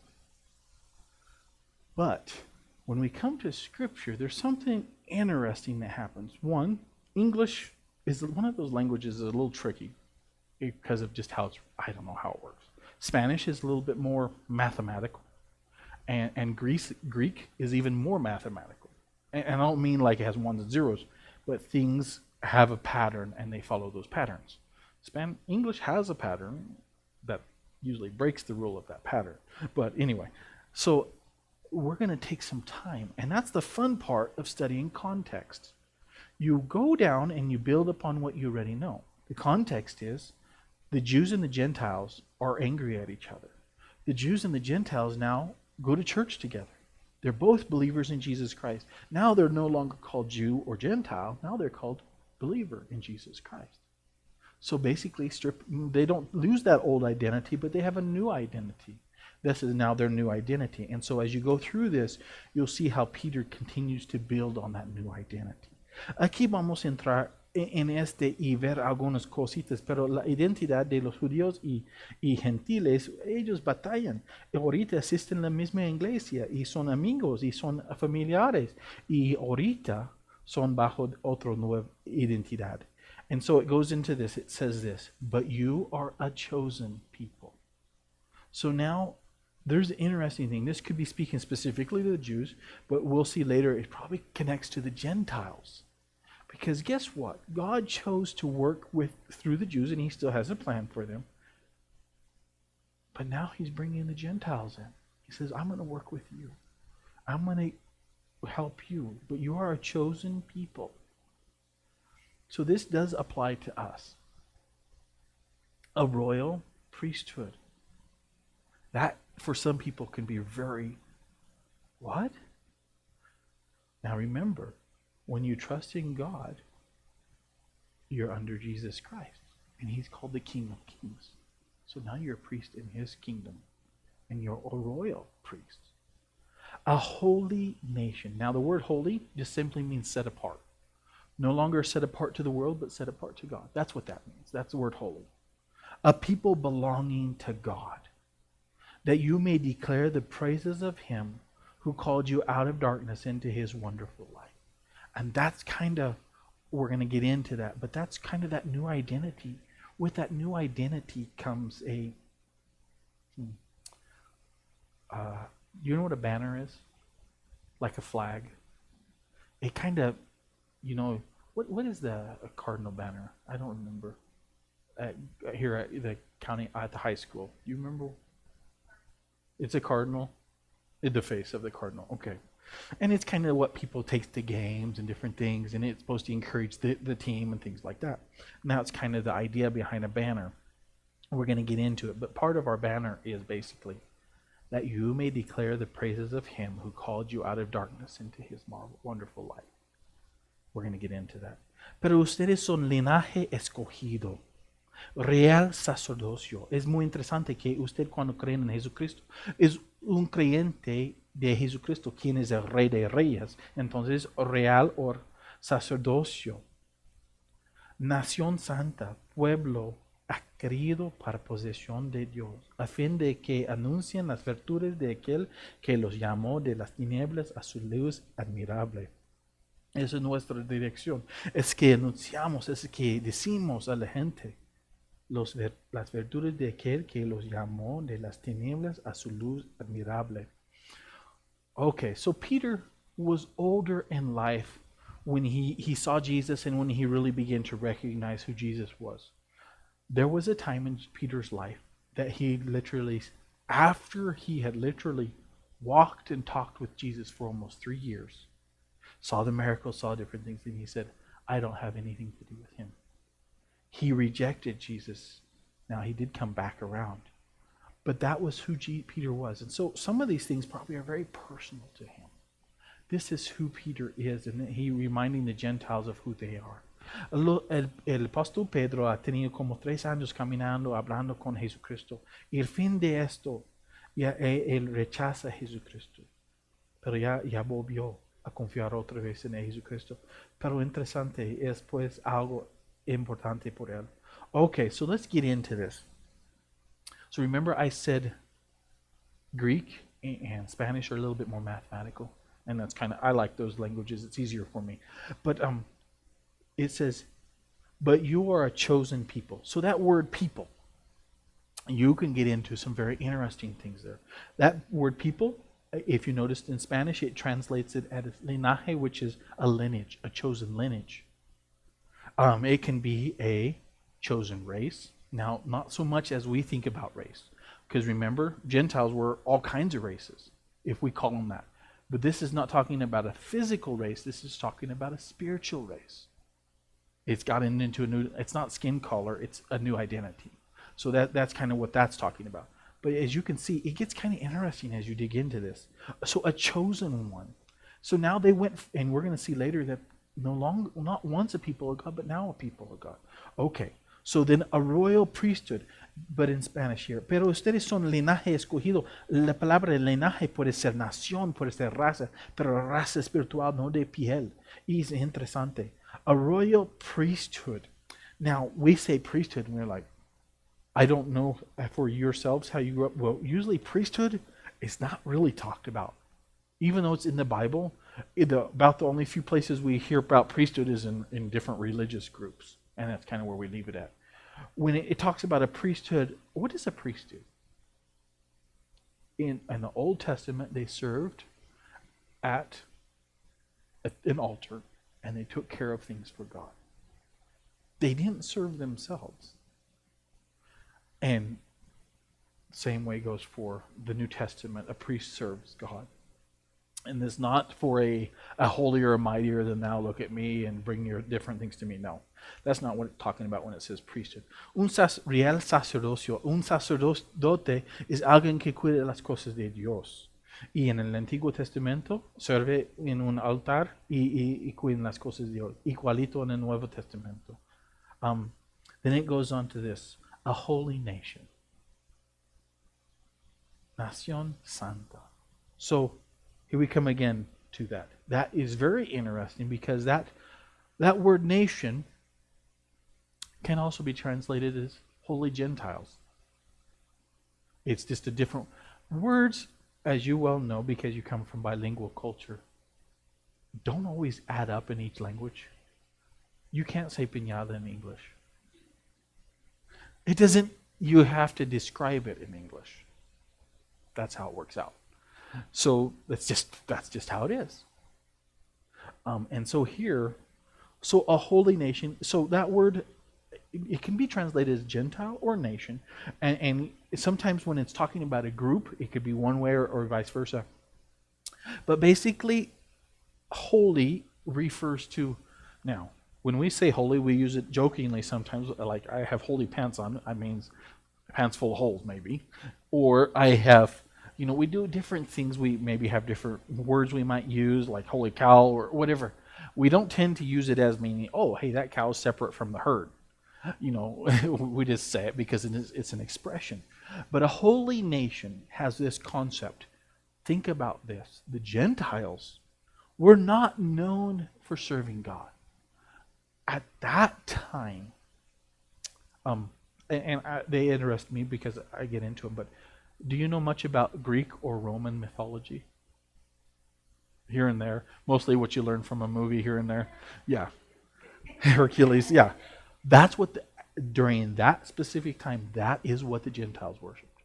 But when we come to Scripture, there's something interesting that happens. One, English is one of those languages that's a little tricky because of just I don't know how it works. Spanish is a little bit more mathematical, and Greek is even more mathematical. And I don't mean like it has ones and zeros, but things have a pattern and they follow those patterns. English has a pattern that usually breaks the rule of that pattern. But anyway, so we're going to take some time, and that's the fun part of studying context. You go down and you build upon what you already know. The context is the Jews and the Gentiles are angry at each other. The Jews and the Gentiles now go to church together. They're both believers in Jesus Christ. Now they're no longer called Jew or Gentile. Now they're called believer in Jesus Christ. So basically, they don't lose that old identity, but they have a new identity. This is now their new identity. And so as you go through this, you'll see how Peter continues to build on that new identity. Aquí vamos a entrar en y ver algunas cositas, pero la identidad de los judíos y gentiles, ellos batallan. Ahorita asisten a la misma iglesia y son amigos y son familiares, y ahorita son bajo otra nueva identidad. And so it goes into this, it says this, but you are a chosen people. So now there's an interesting thing. This could be speaking specifically to the Jews, but we'll see later it probably connects to the Gentiles. Because guess what? God chose to work through the Jews, and he still has a plan for them. But now he's bringing the Gentiles in. He says, I'm going to work with you. I'm going to help you. But you are a chosen people. So this does apply to us. A royal priesthood. That, for some people, can be very, what? Now remember, when you trust in God, you're under Jesus Christ. And he's called the King of Kings. So now you're a priest in his kingdom. And you're a royal priest. A holy nation. Now the word holy just simply means set apart. No longer set apart to the world, but set apart to God. That's what that means. That's the word holy. A people belonging to God. That you may declare the praises of him who called you out of darkness into his wonderful light. And that's kind of, we're going to get into that, but that's kind of that new identity. With that new identity comes a, you know what a banner is? Like a flag. It kind of, what is a cardinal banner? I don't remember. Here at the county, at the high school. You remember? It's a cardinal. The face of the cardinal. Okay. And it's kind of what people take to games and different things, and it's supposed to encourage the team and things like that. Now it's kind of the idea behind a banner. We're going to get into it, but part of our banner is basically that you may declare the praises of him who called you out of darkness into his wonderful light. We're going to get into that. Pero ustedes son linaje escogido, real sacerdocio. Es muy interesante que usted cuando cree en Jesucristo es un creyente de Jesucristo, quien es el Rey de Reyes. Entonces, real o sacerdocio. Nación santa, pueblo adquirido para posesión de Dios, a fin de que anuncien las virtudes de aquel que los llamó de las tinieblas a su luz admirable. Esa es nuestra dirección. Es que anunciamos, es que decimos a la gente las virtudes de aquel que los llamó de las tinieblas a su luz admirable. Okay, so Peter was older in life when he saw Jesus and when he really began to recognize who Jesus was. There was a time in Peter's life that he literally, after he had literally walked and talked with Jesus for almost 3 years, saw the miracles, saw different things, and he said, I don't have anything to do with him. He rejected Jesus. Now, he did come back around. But that was who Peter was. And so some of these things probably are very personal to him. This is who Peter is, and he reminding the Gentiles of who they are. El apóstol Pedro ha tenido como 3 años caminando, hablando con Jesucristo. Y el fin de esto, él rechaza a Jesucristo. Pero ya volvió a confiar otra vez en Jesucristo. Pero interesante es pues algo importante por él. Okay, so let's get into this. So remember I said Greek and Spanish are a little bit more mathematical. And that's kind of, I like those languages. It's easier for me. But it says, but you are a chosen people. So that word people, you can get into some very interesting things there. That word people, if you noticed in Spanish, it translates it as linaje, which is a lineage, a chosen lineage. It can be a chosen race. Now, not so much as we think about race. Because remember, Gentiles were all kinds of races, if we call them that. But this is not talking about a physical race. This is talking about a spiritual race. It's gotten into a new, it's not skin color, it's a new identity. So that's kind of what that's talking about. But as you can see, it gets kind of interesting as you dig into this. So a chosen one. So now they went, and we're going to see later that no longer, not once a people of God, but now a people of God. Okay, so then a royal priesthood, but in Spanish here. Pero ustedes son linaje escogido. La palabra linaje puede ser nación, puede ser raza, pero raza espiritual, no de piel. Y es interesante. A royal priesthood. Now, we say priesthood, and we're like, I don't know for yourselves how you grew up. Well, usually priesthood is not really talked about. Even though it's in the Bible, about the only few places we hear about priesthood is in different religious groups. And that's kind of where we leave it at. When it talks about a priesthood, what is a priest do? in the Old Testament, they served at an altar and they took care of things for God. They didn't serve themselves. And same way goes for the New Testament. A priest serves God. And it's not for a holier or mightier than thou, look at me and bring your different things to me. No. That's not what it's talking about when it says priesthood. Real sacerdocio, un sacerdote es alguien que cuida las cosas de Dios. Y en el Antiguo Testamento sirve en un altar y cuida las cosas de Dios. Igualito en el Nuevo Testamento. Then it goes on to this. A holy nation. Nación Santa. So, here we come again to that. That is very interesting because that word nation can also be translated as holy Gentiles. It's just a different words, as you well know, because you come from bilingual culture, don't always add up in each language. You can't say piñata in English. It doesn't, you have to describe it in English. That's how it works out. So that's just how it is. And so here, so a holy nation, so that word, it can be translated as Gentile or nation. And sometimes when it's talking about a group, it could be one way or vice versa. But basically, holy refers to, now, when we say holy, we use it jokingly sometimes, like I have holy pants on. I mean, pants full of holes maybe. Or I have, we do different things. We maybe have different words we might use, like holy cow or whatever. We don't tend to use it as meaning, oh, hey, that cow is separate from the herd. We just say it because it's an expression. But a holy nation has this concept. Think about this. The Gentiles were not known for serving God. At that time, they interest me because I get into them, but do you know much about Greek or Roman mythology? Here and there. Mostly what you learn from a movie here and there. Yeah. Hercules, yeah. That's what, during that specific time, that is what the Gentiles worshipped.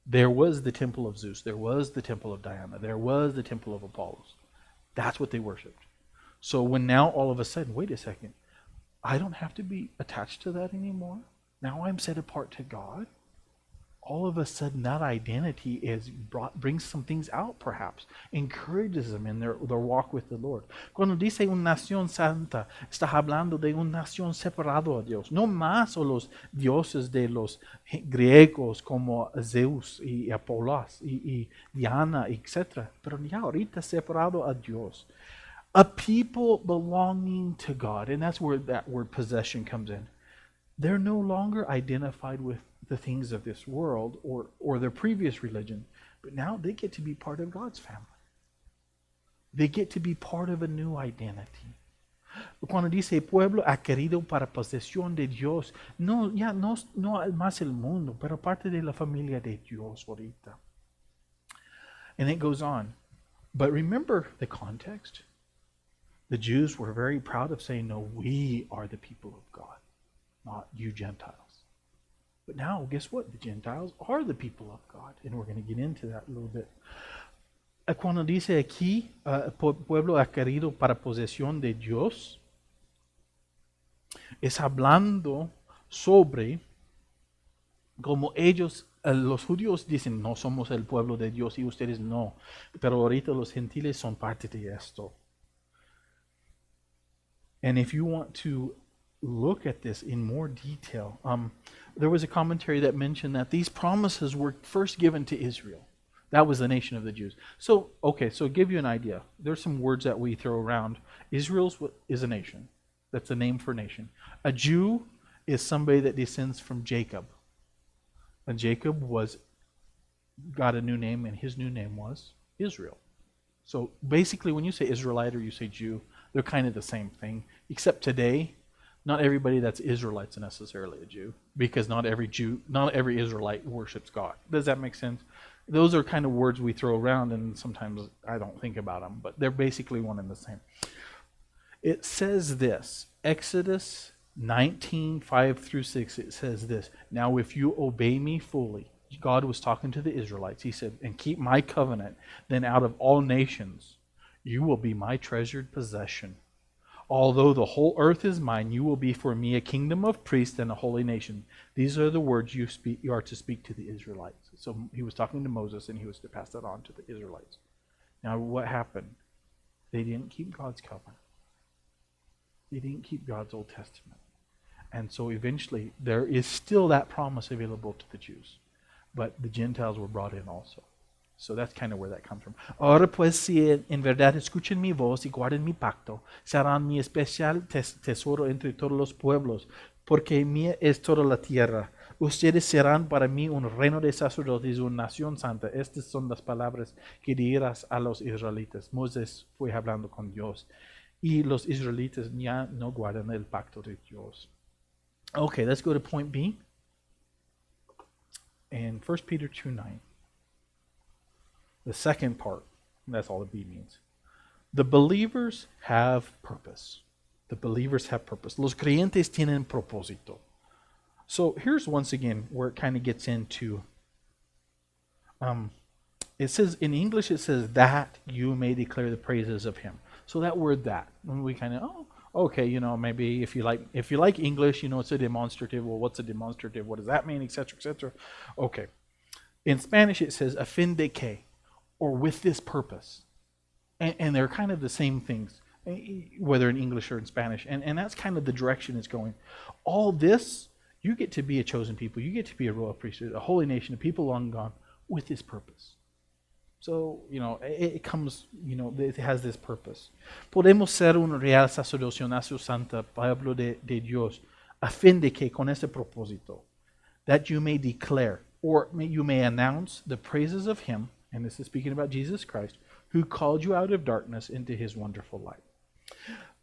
There was the temple of Zeus. There was the temple of Diana. There was the temple of Apollos. That's what they worshipped. So when now all of a sudden, wait a second, I don't have to be attached to that anymore. Now I'm set apart to God. All of a sudden that identity brings some things out perhaps, encourages them in their walk with the Lord. Cuando dice una nación santa, está hablando de una nación separado a Dios. No más los dioses de los griegos como Zeus y Apollos y Diana, etc. Pero ya ahorita separado a Dios. A people belonging to God, and that's where that word possession comes in. They're no longer identified with the things of this world or their previous religion, but now they get to be part of God's family. They get to be part of a new identity. Cuando dice pueblo adquirido para posesión de Dios, no más el mundo, pero parte de la familia de Dios ahorita. And it goes on. But remember the context. The Jews were very proud of saying, no, we are the people of God, not you Gentiles. But now, guess what? The Gentiles are the people of God. And we're going to get into that a little bit. Cuando dice aquí, pueblo adquirido para posesión de Dios, es hablando sobre como ellos, los judíos dicen, no somos el pueblo de Dios y ustedes no. Pero ahorita los gentiles son parte de esto. And if you want to look at this in more detail, there was a commentary that mentioned that these promises were first given to Israel. That was the nation of the Jews. So, okay, so give you an idea. There's some words that we throw around. Israel is a nation. That's a name for a nation. A Jew is somebody that descends from Jacob. And Jacob got a new name, and his new name was Israel. So basically, when you say Israelite or you say Jew, they're kind of the same thing. Except today, not everybody that's Israelite's necessarily a Jew, because not every Israelite worships God. Does that make sense? Those are kind of words we throw around, and sometimes I don't think about them, but they're basically one and the same. It says this, Exodus 19:5-6, it says this, now if you obey me fully, God was talking to the Israelites. He said, and keep my covenant, then out of all nations you will be my treasured possession. Although the whole earth is mine, you will be for me a kingdom of priests and a holy nation. These are the words you are to speak to the Israelites. So he was talking to Moses, and he was to pass that on to the Israelites. Now, what happened? They didn't keep God's covenant. They didn't keep God's Old Testament. And so eventually, there is still that promise available to the Jews. But the Gentiles were brought in also. So that's kind of where that comes from. Ahora pues, si en verdad escuchen mi voz y guarden mi pacto, serán mi especial tesoro entre todos los pueblos, porque mía es toda la tierra. Ustedes serán para mí un reino de sacerdotes y una nación santa. Estas son las palabras que dirás a los israelitas. Moisés fue hablando con Dios. Y los israelitas ya no guardan el pacto de Dios. Okay, let's go to point B. In 1 Peter 2:9. The second part, that's all the B means. The believers have purpose. The believers have purpose. Los creyentes tienen propósito. So here's once again where it kind of gets into, it says, in English it says, that you may declare the praises of him. So that word that, when we kind of, okay, maybe if you like English, it's a demonstrative. Well, what's a demonstrative? What does that mean? Etc., etc. Okay. In Spanish it says, a fin de que, or with this purpose. And they're kind of the same things, whether in English or in Spanish. And that's kind of the direction it's going. All this, you get to be a chosen people. You get to be a royal priesthood, a holy nation, a people long gone, with this purpose. So, it comes, it has this purpose. Podemos ser un real sacerdocio, nación santa, pueblo de Dios, a fin de que con ese propósito, that you may declare, or you may announce the praises of him, and this is speaking about Jesus Christ, who called you out of darkness into his wonderful light.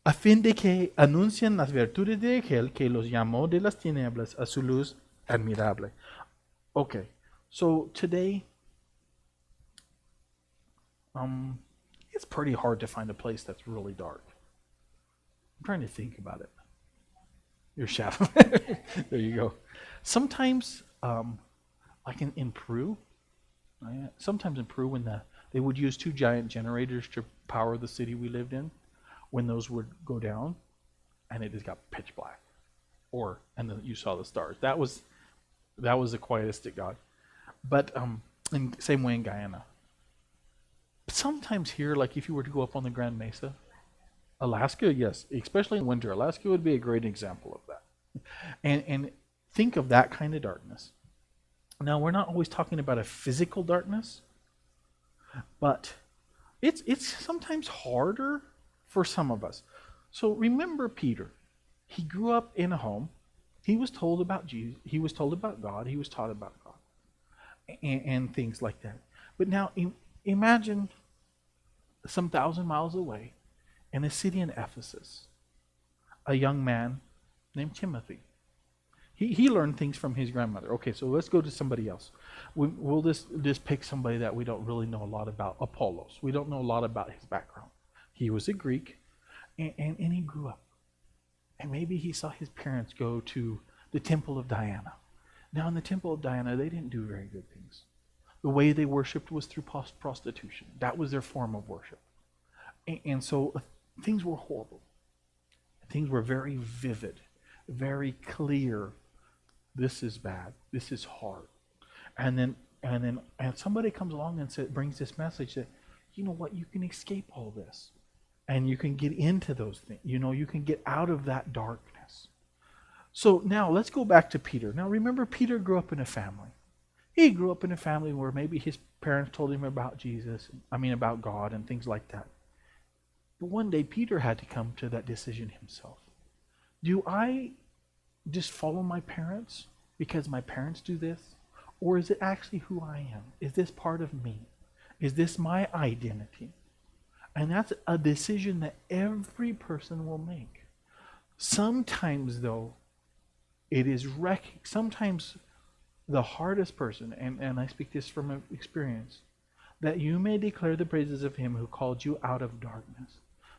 A fin de que anuncien las virtudes de aquel que los llamó de las tinieblas a su luz admirable. Okay, so today, it's pretty hard to find a place that's really dark. I'm trying to think about it. Your shadow. There you go. Sometimes, like in Peru, when they would use 2 giant generators to power the city we lived in, when those would go down, and it just got pitch black, and then you saw the stars. That was the quietest it got. But in same way in Guyana. Sometimes here, like if you were to go up on the Grand Mesa, Alaska, yes, especially in winter, Alaska would be a great example of that. And think of that kind of darkness. Now, we're not always talking about a physical darkness, but it's sometimes harder for some of us. So remember Peter. He grew up in a home. He was told about Jesus. He was told about God. He was taught about God and things like that. But now imagine some 1,000 miles away in a city in Ephesus, a young man named Timothy. He learned things from his grandmother. Okay, so let's go to somebody else. We'll just pick somebody that we don't really know a lot about. Apollos. We don't know a lot about his background. He was a Greek, and he grew up. And maybe he saw his parents go to the temple of Diana. Now, in the temple of Diana, they didn't do very good things. The way they worshipped was through prostitution. That was their form of worship. And so things were horrible. Things were very vivid, very clear. This is bad. This is hard. And then somebody comes along and brings this message that, you know what, you can escape all this. And you can get into those things. You can get out of that darkness. So now let's go back to Peter. Now remember, Peter grew up in a family. He grew up in a family where maybe his parents told him about about God and things like that. But one day Peter had to come to that decision himself. Do I just follow my parents because my parents do this? Or is it actually who I am? Is this part of me? Is this my identity? And that's a decision that every person will make. Sometimes, though, it is sometimes the hardest person, and I speak this from experience, that you may declare the praises of him who called you out of darkness.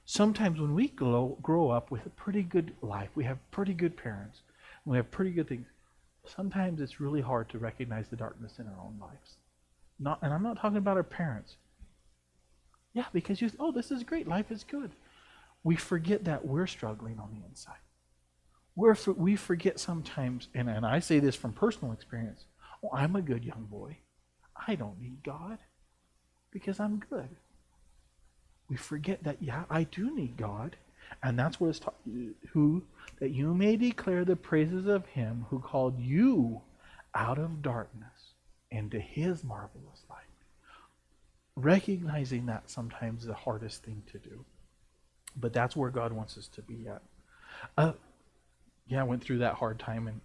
Sometimes when we grow up with a pretty good life, we have pretty good parents, we have pretty good things, Sometimes it's really hard to recognize the darkness in our own lives. And I'm not talking about our parents. Yeah, because this is great, life is good. We forget that we're struggling on the inside. We forget sometimes, and I say this from personal experience, I'm a good young boy. I don't need God because I'm good. We forget that, I do need God. And that's what it's that you may declare the praises of him who called you out of darkness into his marvelous light. Recognizing that sometimes is the hardest thing to do. But that's where God wants us to be at. I went through that hard time and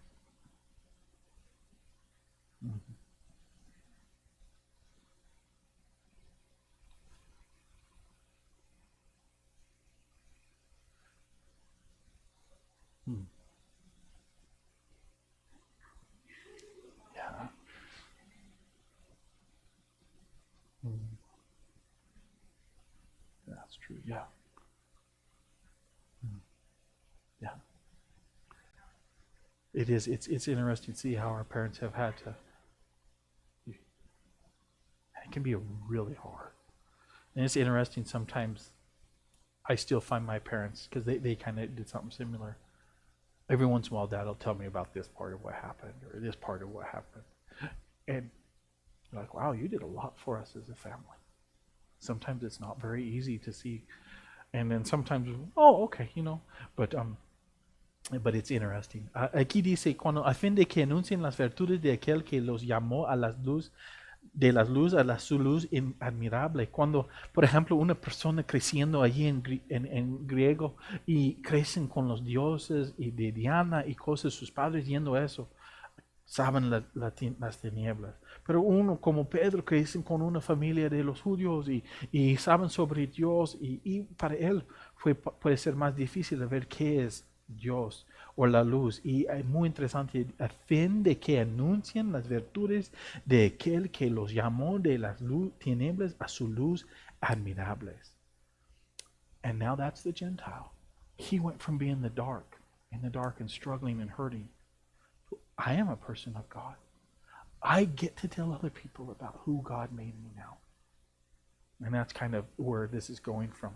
yeah. That's true. Yeah. Yeah. It is. It's interesting to see how our parents have had to. It can be really hard. And it's interesting sometimes I still find my parents, because they kind of did something similar. Every once in a while, Dad will tell me about this part of what happened or this part of what happened. And you're like, wow, you did a lot for us as a family. Sometimes it's not very easy to see. And then sometimes, okay, but it's interesting. Aquí dice, cuando a fin de que anuncien las virtudes de aquel que los llamó a las luz, de la luz a la su luz admirable. Cuando, por ejemplo, una persona creciendo allí en griego y crecen con los dioses y de Diana y cosas, sus padres yendo a eso, saben las tinieblas. Pero uno como Pedro crecen con una familia de los judíos y saben sobre Dios y para él puede ser más difícil de ver qué es Dios o la luz. Y es muy interesante, a fin de que anuncien las virtudes de aquel que los llamó de las tinieblas a su luz admirables. And now that's the Gentile. He went from being in the dark and struggling and hurting. I am a person of God. I get to tell other people about who God made me now. And that's kind of where this is going from.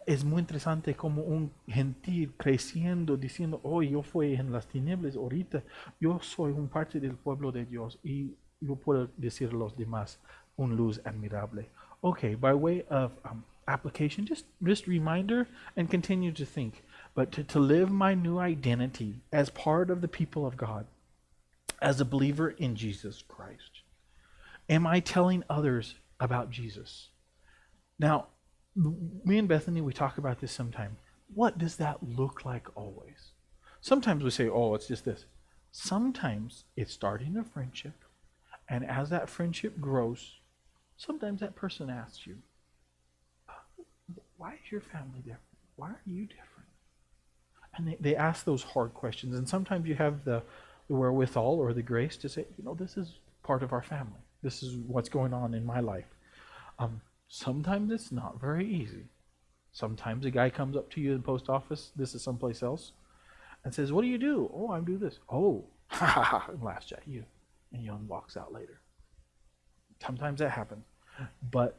Es muy interesante como un gentil creciendo, diciendo, yo fui en las tinieblas, ahorita yo soy un parte del pueblo de Dios y yo puedo decir a los demás, un luz admirable. Okay, by way of application, just reminder and continue to think, but to live my new identity as part of the people of God, as a believer in Jesus Christ. Am I telling others about Jesus? Now, me and Bethany, we talk about this sometime. What does that look like always? Sometimes we say, it's just this. Sometimes it's starting a friendship, and as that friendship grows, sometimes that person asks you, why is your family different? Why are you different? And they ask those hard questions, and sometimes you have the wherewithal or the grace to say, this is part of our family. This is what's going on in my life. Sometimes it's not very easy. Sometimes a guy comes up to you in the post office, this is someplace else, and says, what do you do? I do this. And laughs at you. And walks out later. Sometimes that happens. But,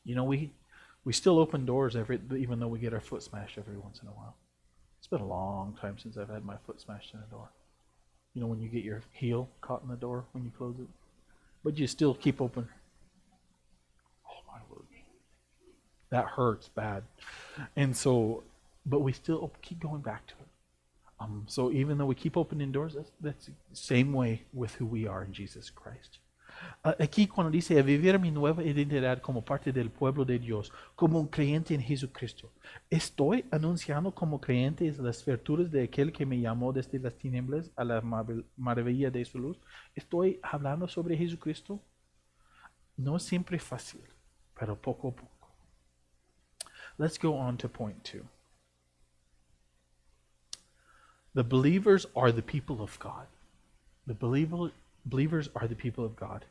we still open doors even though we get our foot smashed every once in a while. It's been a long time since I've had my foot smashed in a door. When you get your heel caught in the door when you close it. But you still keep open. My word. That hurts bad. And so, but we still keep going back to it. So even though we keep opening doors, that's the same way with who we are in Jesus Christ. Aquí cuando dice a vivir mi nueva identidad como parte del pueblo de Dios, como un creyente en Jesucristo, estoy anunciando como creyentes las virtudes de aquel que me llamó desde las tinieblas a la maravilla de su luz. Estoy hablando sobre Jesucristo. No es siempre fácil, pero poco a poco. Let's go on to point 2. The believers are the people of God. The believers are the people of God.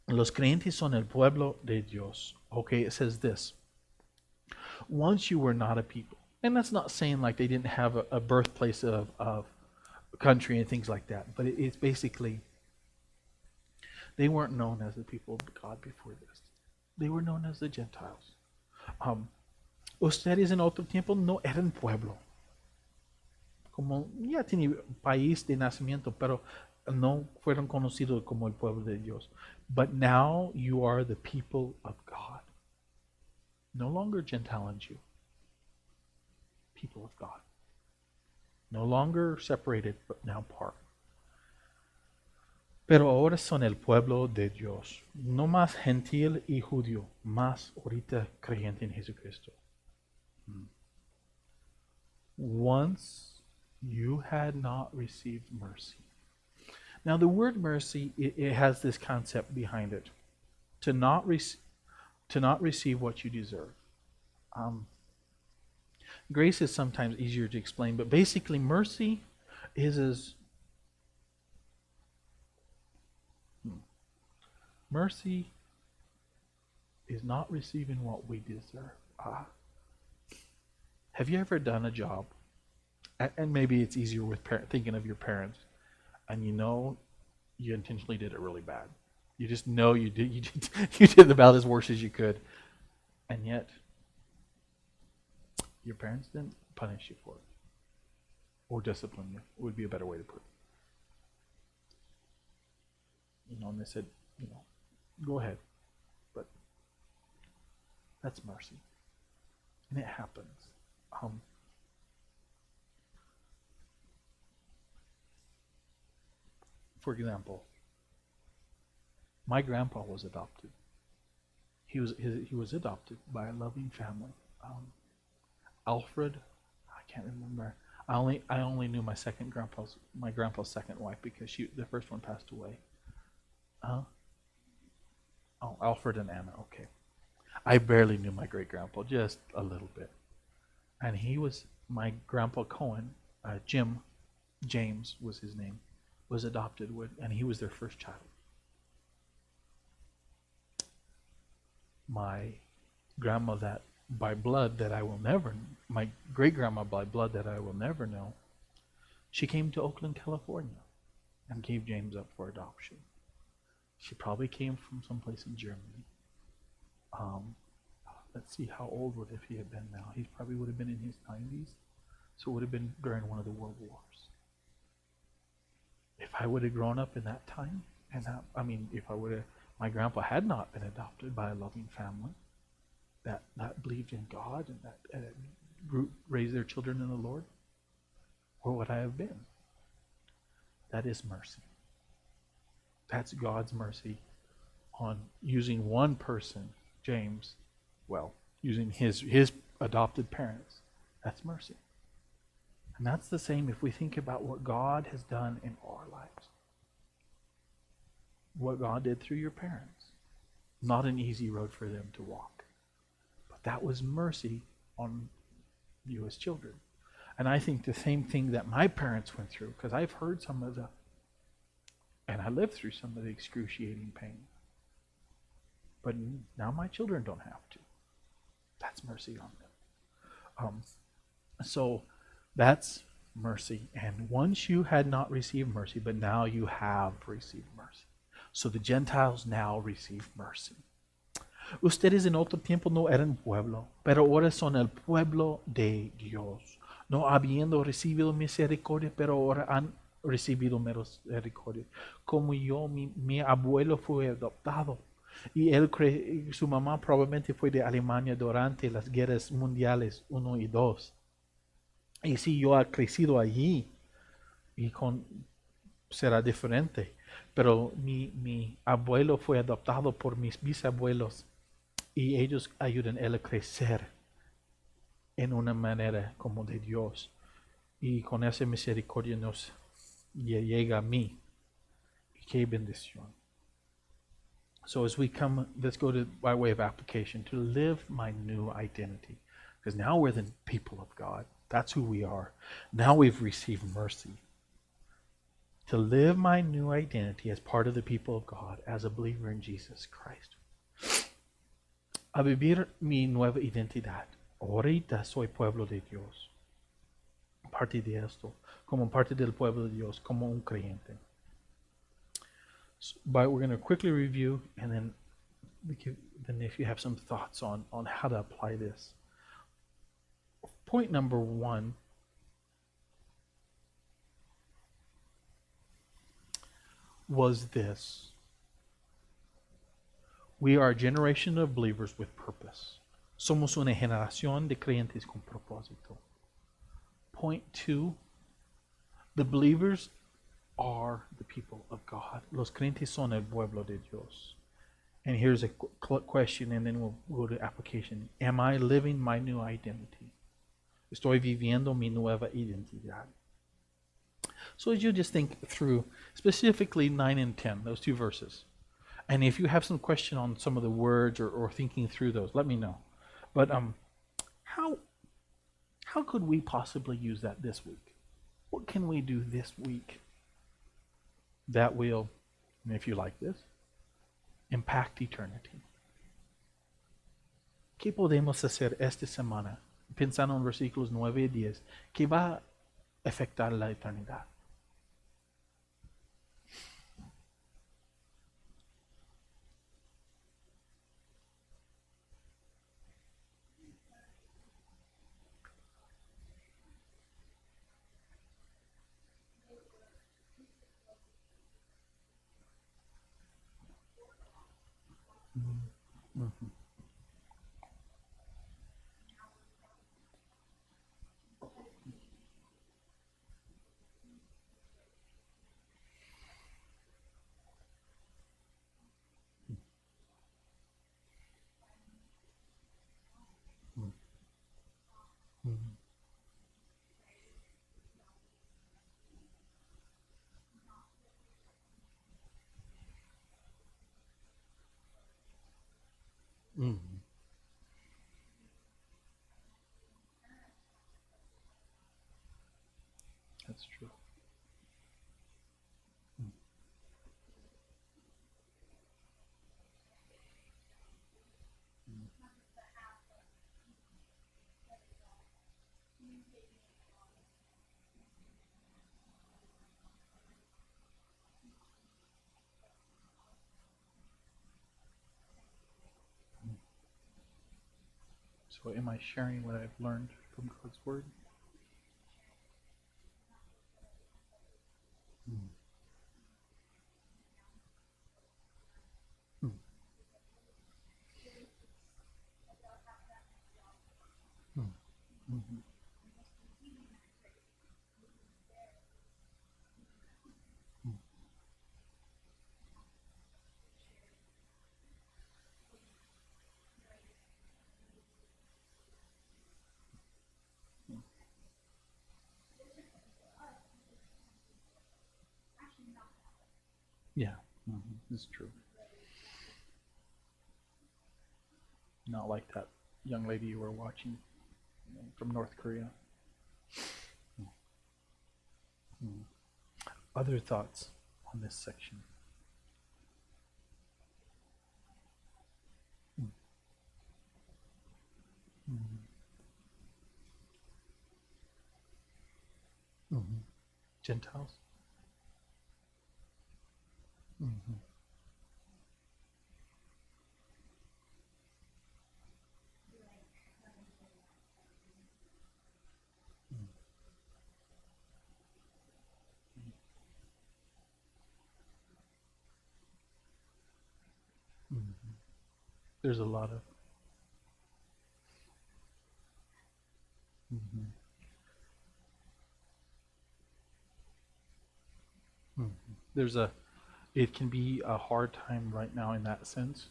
Los creyentes son el pueblo de Dios. Okay, it says this. Once you were not a people. And that's not saying like they didn't have a birthplace of country and things like that. But it's basically, they weren't known as the people of God before this. They were known as the Gentiles. Ustedes en otro tiempo no eran pueblo. Como ya tiene país de nacimiento, pero no fueron conocidos como el pueblo de Dios. But now you are the people of God. No longer Gentile and Jew. People of God. No longer separated, but now part. Pero ahora son el pueblo de Dios. No más gentil y judío, más ahorita creyente en Jesucristo. Once you had not received mercy. Now the word mercy, it has this concept behind it. To not receive what you deserve. Grace is sometimes easier to explain, but basically mercy is mercy is not receiving what we deserve. Have you ever done a job, and maybe it's easier with thinking of your parents, and you intentionally did it really bad. You just know you did about as worse as you could, and yet your parents didn't punish you for it or discipline you. It would be a better way to put it. And they said, go ahead, but that's mercy, and it happens. For example, my grandpa was adopted. He was adopted by a loving family. Alfred, I can't remember. I only knew my grandpa's second wife because the first one passed away. Oh, Alfred and Anna. Okay, I barely knew my great grandpa, just a little bit. And he was my grandpa Cohen. James was his name. Was adopted and he was their first child. My grandma by blood that I will never, my great grandma by blood that I will never know, she came to Oakland, California, and gave James up for adoption. She probably came from someplace in Germany. Let's see, how old would he have been now? He probably would have been in his 90s, so it would have been during one of the world wars. If I would have grown up in that time, my grandpa had not been adopted by a loving family that believed in God and that raised their children in the Lord, where would I have been? That is mercy. That's God's mercy on using one person, James, using his adopted parents. That's mercy. And that's the same if we think about what God has done in our lives. What God did through your parents. Not an easy road for them to walk. But that was mercy on you as children. And I think the same thing that my parents went through, because I've heard and I lived through some of the excruciating pain. But now my children don't have to. That's mercy on them. So that's mercy. And once you had not received mercy, but now you have received mercy. So the Gentiles now receive mercy. Ustedes en otro tiempo no eran pueblo, pero ahora son el pueblo de Dios. No habiendo recibido misericordia, pero ahora han recibido misericordia. Como yo, mi abuelo fue adoptado. Y su mamá probablemente fue de Alemania durante las guerras mundiales 1 y 2. Y si yo he crecido allí, será diferente. Pero mi abuelo fue adoptado por mis bisabuelos y ellos ayudan a él a crecer en una manera como de Dios. Y con esa misericordia nos llega a mí. Y qué bendición. So as we come, let's go to by way of application, to live my new identity. Because now we're the people of God. That's who we are. Now we've received mercy. To live my new identity as part of the people of God, as a believer in Jesus Christ. A vivir mi nueva identidad. Ahorita soy pueblo de Dios. parte de esto, como parte del pueblo de Dios, como un creyente. But we're going to quickly review, and then if you have some thoughts on how to apply this. Point number 1 was this. We are a generation of believers with purpose. Somos una generación de creyentes con propósito. Point 2, the believers are the people of God. Los creyentes son el pueblo de Dios. And here's a question, and then we'll go to application. Am I living my new identity? Estoy viviendo mi nueva identidad. So as you just think through specifically 9 and 10, those 2 verses. And if you have some question on some of the words or thinking through those, let me know. But how could we possibly use that this week? What can we do this week that will, if you like this, impact eternity? ¿Qué podemos hacer esta semana, pensando en versículos 9 y 10, que va a afectar la eternidad? That's true. So am I sharing what I've learned from God's Word? Yeah, it's true. Not like that young lady you were watching from North Korea. Other thoughts on this section? Gentiles? There's a lot of there's a it can be a hard time right now in that sense,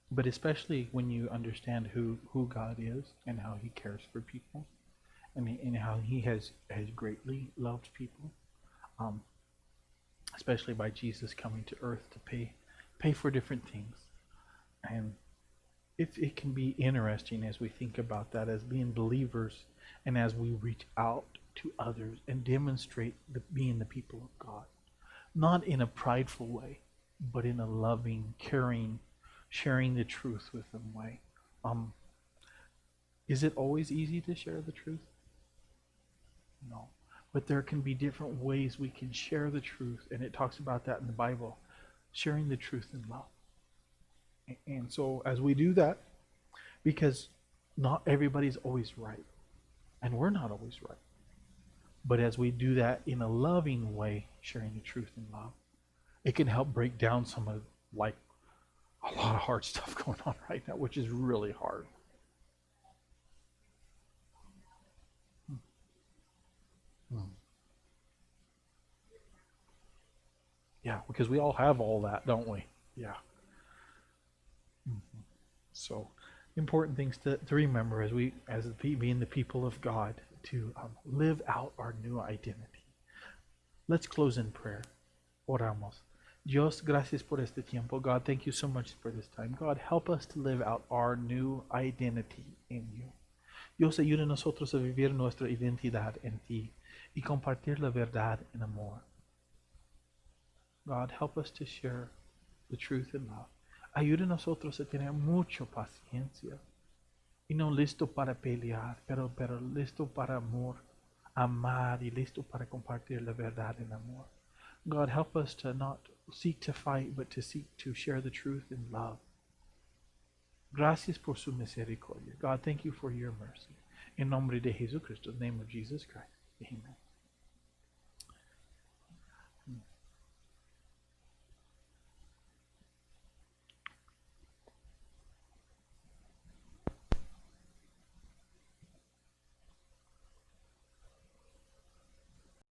but especially when you understand who God is and how He cares for people, and how He has greatly loved people, especially by Jesus coming to earth to pay for different things. And it can be interesting as we think about that as being believers, and as we reach out to others and demonstrate being the people of God, not in a prideful way, but in a loving, caring, sharing the truth with them way. Is it always easy to share the truth? But there can be different ways we can share the truth, and it talks about that in the Bible, sharing the truth in love. And so as we do that, because not everybody's always right, and we're not always right. But as we do that in a loving way, sharing the truth in love, it can help break down some of like a lot of hard stuff going on right now, which is really hard. Yeah, because we all have all that, don't we? Yeah. So, important things to remember being the people of God, to live out our new identity. Let's close in prayer. Oramos. Dios, gracias por este tiempo. God, thank you so much for this time. God, help us to live out our new identity in you. Dios, ayude a nosotros a vivir nuestra identidad en ti y compartir la verdad en amor. God, help us to share the truth in love. Ayude a nosotros a tener mucha paciencia y no listo para pelear, pero listo para amor, amar y listo para compartir la verdad en amor. God, help us to not seek to fight, but to seek to share the truth in love. Gracias por su misericordia. God, thank you for your mercy. En nombre de Jesucristo, in the name of Jesus Christ. Amen.